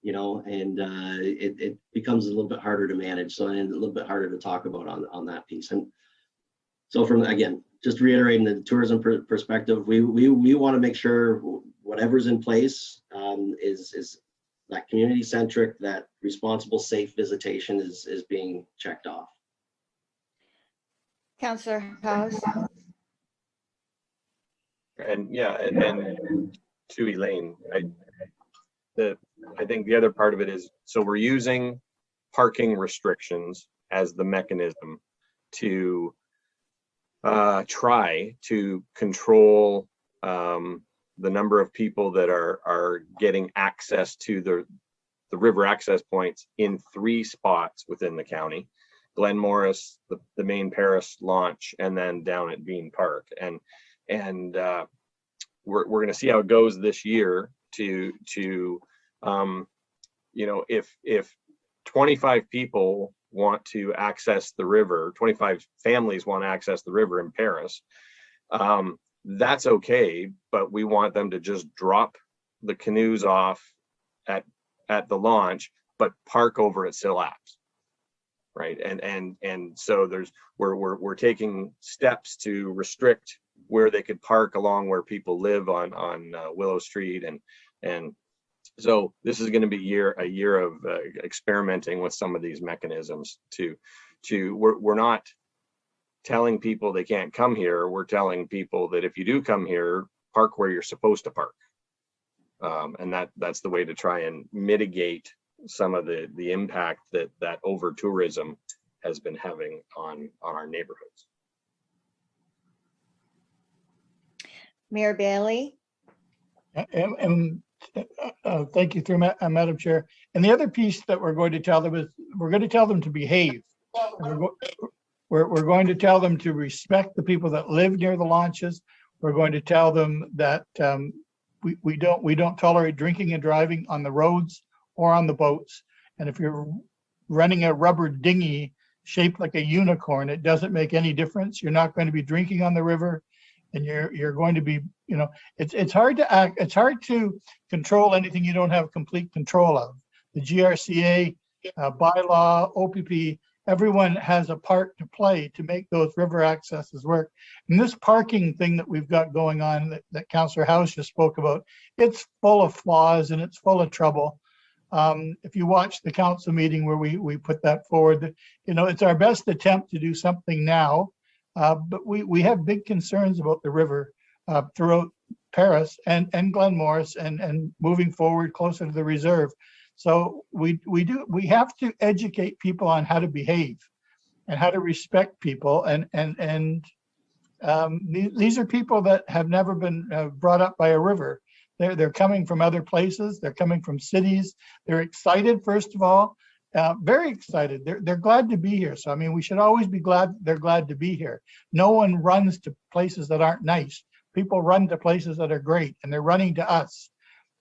It becomes a little bit harder to manage, so and a little bit harder to talk about on that piece. And so just reiterating the tourism perspective, we want to make sure whatever's in place is that community centric, that responsible, safe visitation is being checked off. Councillor House. And to Elaine, I think the other part of it is, so we're using parking restrictions as the mechanism to try to control the number of people that are getting access to the river access points in 3 spots within the county: Glen Morris, the main Paris launch, and then down at Bean Park. And we're going to see how it goes this year if 25 people want to access the river, 25 families want to access the river in Paris, that's okay, but we want them to just drop the canoes off at the launch, but park over at Sillaps, right? And so we're taking steps to restrict where they could park along where people live on Willow Street, and so this is going to be a year of experimenting with some of these mechanisms. We're not telling people they can't come here. We're telling people that if you do come here, park where you're supposed to park. And that's the way to try and mitigate some of the impact that over tourism has been having on our neighborhoods. Mayor Bailey? And thank you, through Madam Chair. And the other piece that we're going to tell them is we're going to tell them to behave. We're going to tell them to respect the people that live near the launches. We're going to tell them that we don't tolerate drinking and driving on the roads or on the boats. And if you're running a rubber dinghy shaped like a unicorn, it doesn't make any difference. You're not going to be drinking on the river, and you're going to be, you know, it's hard to act. It's hard to control anything you don't have complete control of. The GRCA, bylaw, OPP, everyone has a part to play to make those river accesses work. And this parking thing that we've got going on that Councillor House just spoke about, it's full of flaws and it's full of trouble. If you watch the council meeting where we put that forward, you know, it's our best attempt to do something now, but we have big concerns about the river throughout Paris and Glen Morris and moving forward closer to the reserve. So we have to educate people on how to behave and how to respect people. And these are people that have never been brought up by a river. They're coming from other places. They're coming from cities. They're excited, first of all, very excited. They're glad to be here. So, I mean, we should always be glad they're glad to be here. No one runs to places that aren't nice. People run to places that are great, and they're running to us.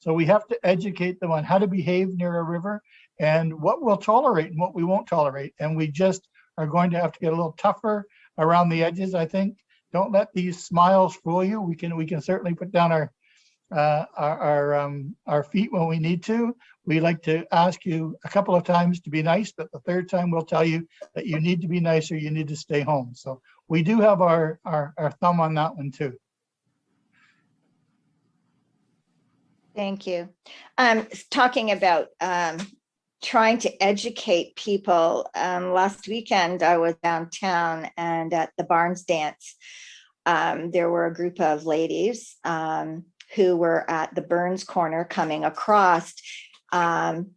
So we have to educate them on how to behave near a river and what we'll tolerate and what we won't tolerate. And we just are going to have to get a little tougher around the edges, I think. Don't let these smiles fool you. We can certainly put down our feet when we need to. We like to ask you a couple of times to be nice, but the third time we'll tell you that you need to be nice or you need to stay home. So we do have our thumb on that one too. Thank you. Talking about trying to educate people, last weekend I was downtown and at the Barnes Dance, there were a group of ladies who were at the Burns Corner coming across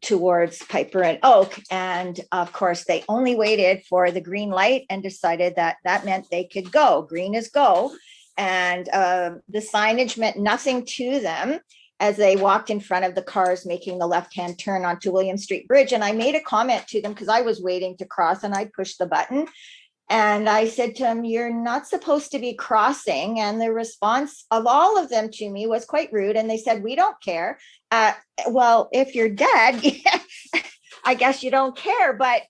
towards Piper and Oak. And of course, they only waited for the green light and decided that that meant they could go. Green is go. And the signage meant nothing to them as they walked in front of the cars making the left-hand turn onto William Street Bridge. And I made a comment to them because I was waiting to cross and I pushed the button. And I said to them, you're not supposed to be crossing. And the response of all of them to me was quite rude. And they said, we don't care. Well, if you're dead, I guess you don't care. But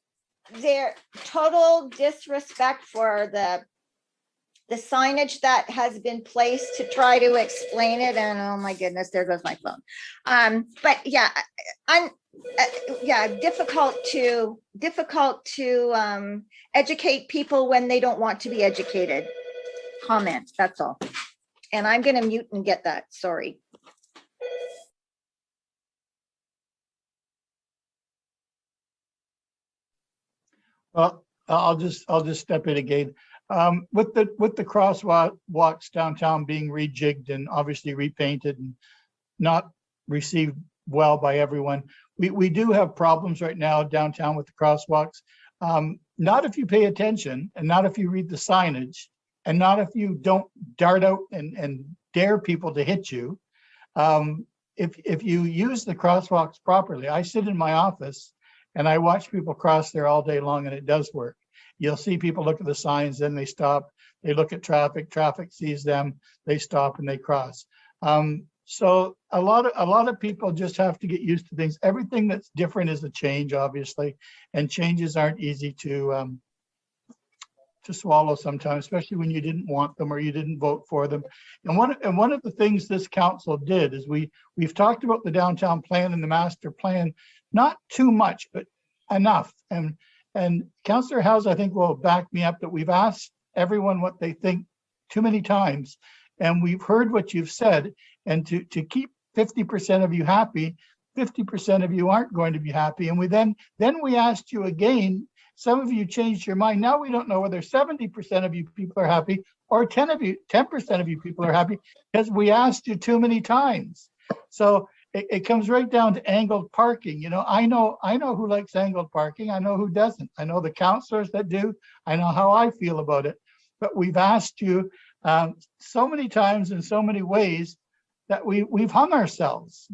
their total disrespect for the signage that has been placed to try to explain it. And oh my goodness, there goes my phone. But yeah, difficult to educate people when they don't want to be educated. Comments, that's all. And I'm going to mute and get that. Sorry. Well, I'll just step in again. With the crosswalks downtown being rejigged and obviously repainted and not received well by everyone, we do have problems right now downtown with the crosswalks. Not if you pay attention and not if you read the signage and not if you don't dart out and dare people to hit you. If you use the crosswalks properly, I sit in my office and I watch people cross there all day long, and it does work. You'll see people look at the signs, then they stop, they look at traffic sees them, they stop and they cross. So a lot of people just have to get used to things. Everything that's different is a change, obviously, and changes aren't easy to swallow sometimes, especially when you didn't want them or you didn't vote for them. And one of the things this council did is we've talked about the downtown plan and the master plan, not too much, but enough. And Councillor Howes, I think, will back me up that we've asked everyone what they think too many times, and we've heard what you've said. And to keep 50% of you happy, 50% of you aren't going to be happy. And we then we asked you again, some of you changed your mind. Now we don't know whether 70% of you people are happy or 10% of you people are happy because we asked you too many times. So it comes right down to angled parking. You know, I know who likes angled parking. I know who doesn't. I know the councillors that do. I know how I feel about it. But we've asked you so many times in so many ways that we've hung ourselves.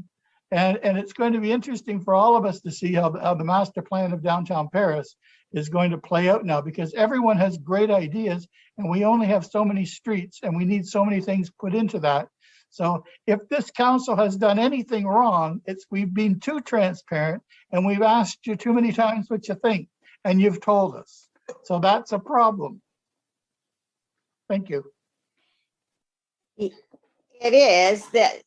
And it's going to be interesting for all of us to see how the master plan of downtown Paris is going to play out now, because everyone has great ideas and we only have so many streets and we need so many things put into that. So if this council has done anything wrong, it's we've been too transparent and we've asked you too many times what you think and you've told us. So that's a problem. Thank you. It is that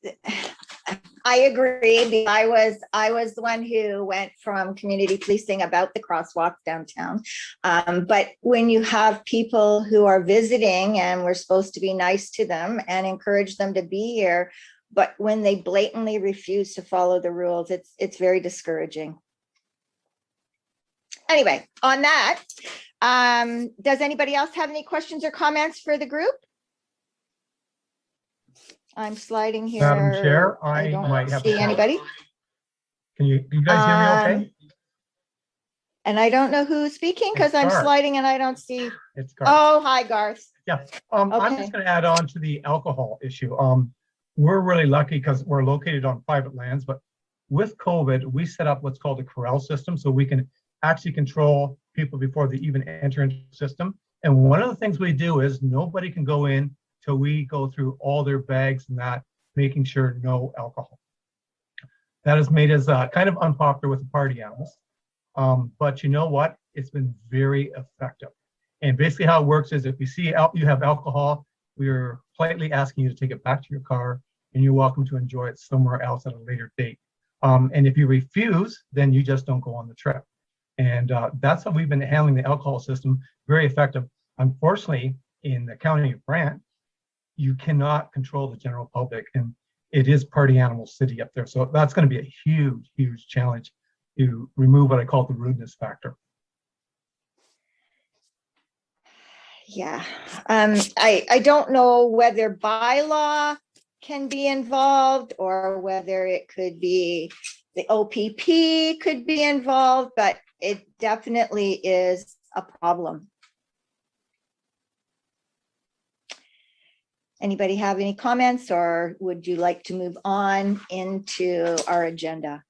I agree. I was the one who went from community policing about the crosswalks downtown. But when you have people who are visiting and we're supposed to be nice to them and encourage them to be here, but when they blatantly refuse to follow the rules, it's very discouraging. Anyway, on that, does anybody else have any questions or comments for the group? I'm sliding here. Madam Chair, I don't might have see anybody. Can you guys hear me okay? And I don't know who's speaking because I'm Garth. sliding and I don't see. It's Garth. Oh, hi, Garth. Yeah, I'm Okay. just going to add on to the alcohol issue. We're really lucky because we're located on private lands, but with COVID, we set up what's called a corral system so we can actually control people before they even enter into the system. And one of the things we do is nobody can go in till we go through all their bags and that, making sure no alcohol. That has made us kind of unpopular with the party animals. But you know what? It's been very effective. And basically how it works is if we see you have alcohol, we're politely asking you to take it back to your car and you're welcome to enjoy it somewhere else at a later date. And if you refuse, then you just don't go on the trip. And that's how we've been handling the alcohol system, very effective. Unfortunately, in the county of Brant, you cannot control the general public, and it is party animal city up there. So that's going to be a huge, huge challenge to remove what I call the rudeness factor. Yeah, I don't know whether bylaw can be involved or whether it could be the OPP could be involved, but it definitely is a problem. Anybody have any comments, or would you like to move on into our agenda?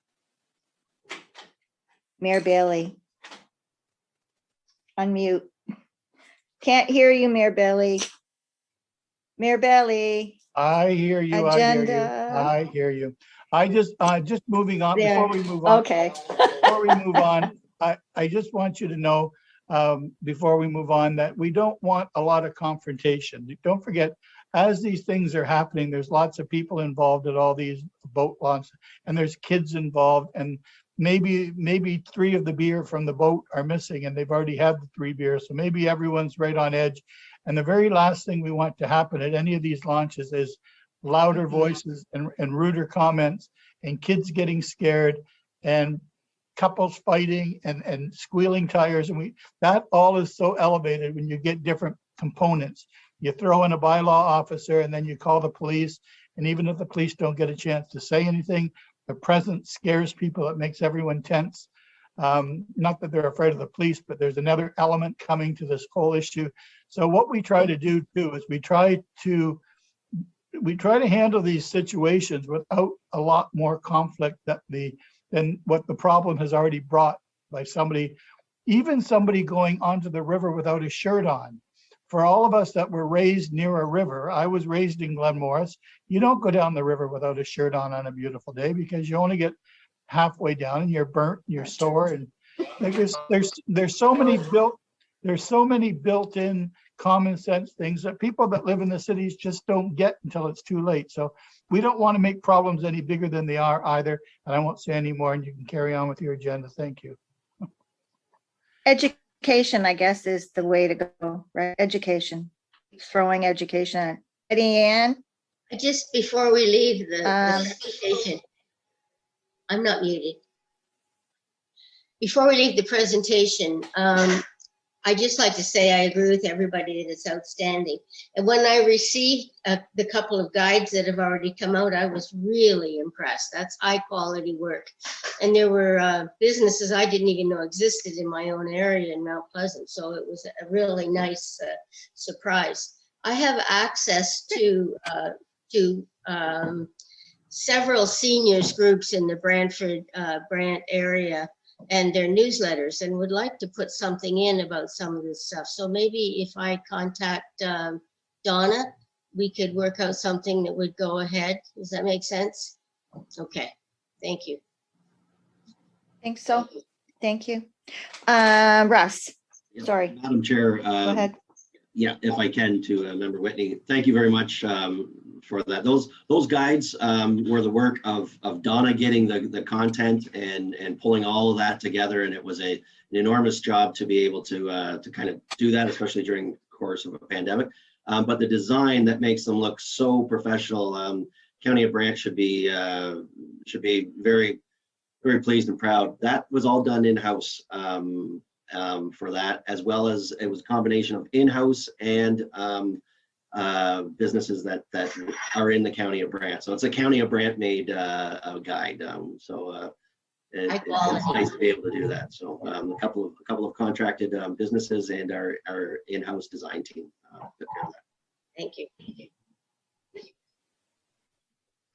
Mayor Bailey. Unmute. Can't hear you, Mayor Bailey. Mayor Bailey. I hear you. Agenda. I hear you. I just moving on There. before we move on. Okay. Before we move on, I just want you to know before we move on that we don't want a lot of confrontation. Don't forget, as these things are happening, there's lots of people involved at all these boat launches, and there's kids involved, and maybe 3 of the beer from the boat are missing and they've already had the 3 beers. So maybe everyone's right on edge. And the very last thing we want to happen at any of these launches is louder voices and ruder comments and kids getting scared and couples fighting and squealing tires. And that all is so elevated when you get different components. You throw in a bylaw officer and then you call the police. And even if the police don't get a chance to say anything, the presence scares people. It makes everyone tense. Not that they're afraid of the police, but there's another element coming to this whole issue. So what we try to do too is we try to handle these situations without a lot more conflict than what the problem has already brought by somebody, even somebody going onto the river without a shirt on. For all of us that were raised near a river, I was raised in Glen Morris, you don't go down the river without a shirt on a beautiful day because you only get halfway down and you're burnt, you're sore, and there's so many built-in common sense things that people that live in the cities just don't get until it's too late. So we don't want to make problems any bigger than they are either. And I won't say any more, and you can carry on with your agenda. Thank you. Education, I guess, is the way to go, right? Education, throwing education. Ann? Just before we leave the station, I'm not muted. before we leave the presentation, I just like to say I agree with everybody that it's outstanding. And when I received the couple of guides that have already come out, I was really impressed. That's high quality work. And there were businesses I didn't even know existed in my own area in Mount Pleasant. So it was a really nice surprise. I have access to several seniors groups in the Brantford, Brant area and their newsletters, and would like to put something in about some of this stuff. So maybe if I contact Donna, we could work out something that would go ahead. Does that make sense? Okay, thank you. Think so. Thank you. Russ, Yeah, sorry, Madam Chair. go ahead. Yeah, if I can, to Member Whitney, thank you very much for that. Those guides were the work of Donna getting the content and pulling all of that together, and it was an enormous job to be able to kind of do that, especially during the course of a pandemic. But the design that makes them look so professional, County of Brant should be very, very pleased and proud. That was all done in-house. For that, as well as it was a combination of in-house and businesses that are in the County of Brant. So it's a County of Brant made guide. It's nice to be able to do that. So a couple of contracted businesses and our in-house design team took care of that. Thank you.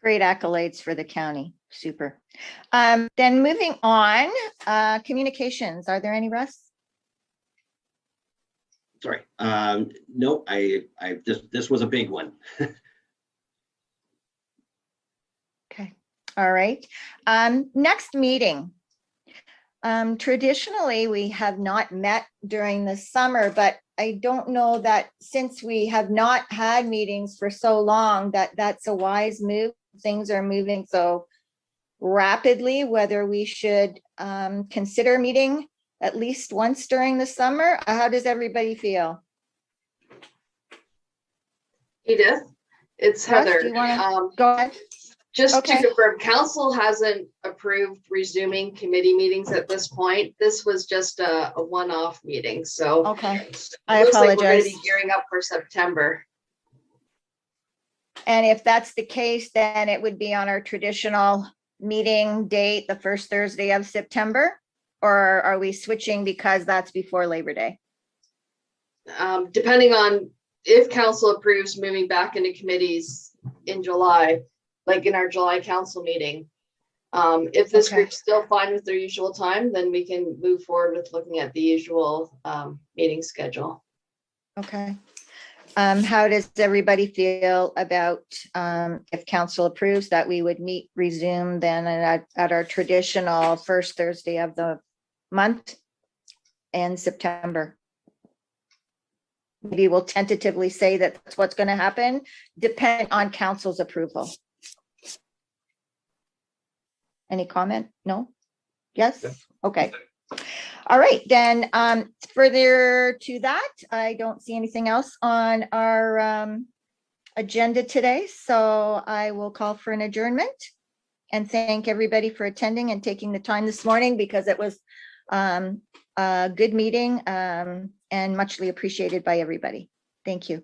Great accolades for the county. Super. Then moving on, communications. Are there any, Russ? Sorry. No, this was a big one. Okay. All right. Next meeting. Traditionally, we have not met during the summer, but I don't know that since we have not had meetings for so long that that's a wise move. Things are moving so rapidly, whether we should consider meeting at least once during the summer. How does everybody feel? Edith, it's Russ, Heather. do you want to go ahead? Just Okay. to confirm, council hasn't approved resuming committee meetings at this point. This was just a one-off meeting, so. Okay, it I looks like we're going to apologize. be gearing up for September. And if that's the case, then it would be on our traditional meeting date, the first Thursday of September? Or are we switching because that's before Labor Day? Depending on if council approves moving back into committees in July, like in our July council meeting. If this Okay. group's still fine with their usual time, then we can move forward with looking at the usual meeting schedule. Okay. How does everybody feel about if council approves that we would resume then at our traditional first Thursday of the month in September? Maybe we'll tentatively say that that's what's going to happen, depending on council's approval. Any comment? No? Yes? Yeah. Okay. All right, then further to that, I don't see anything else on our agenda today. So I will call for an adjournment and thank everybody for attending and taking the time this morning, because it was a good meeting and muchly appreciated by everybody. Thank you.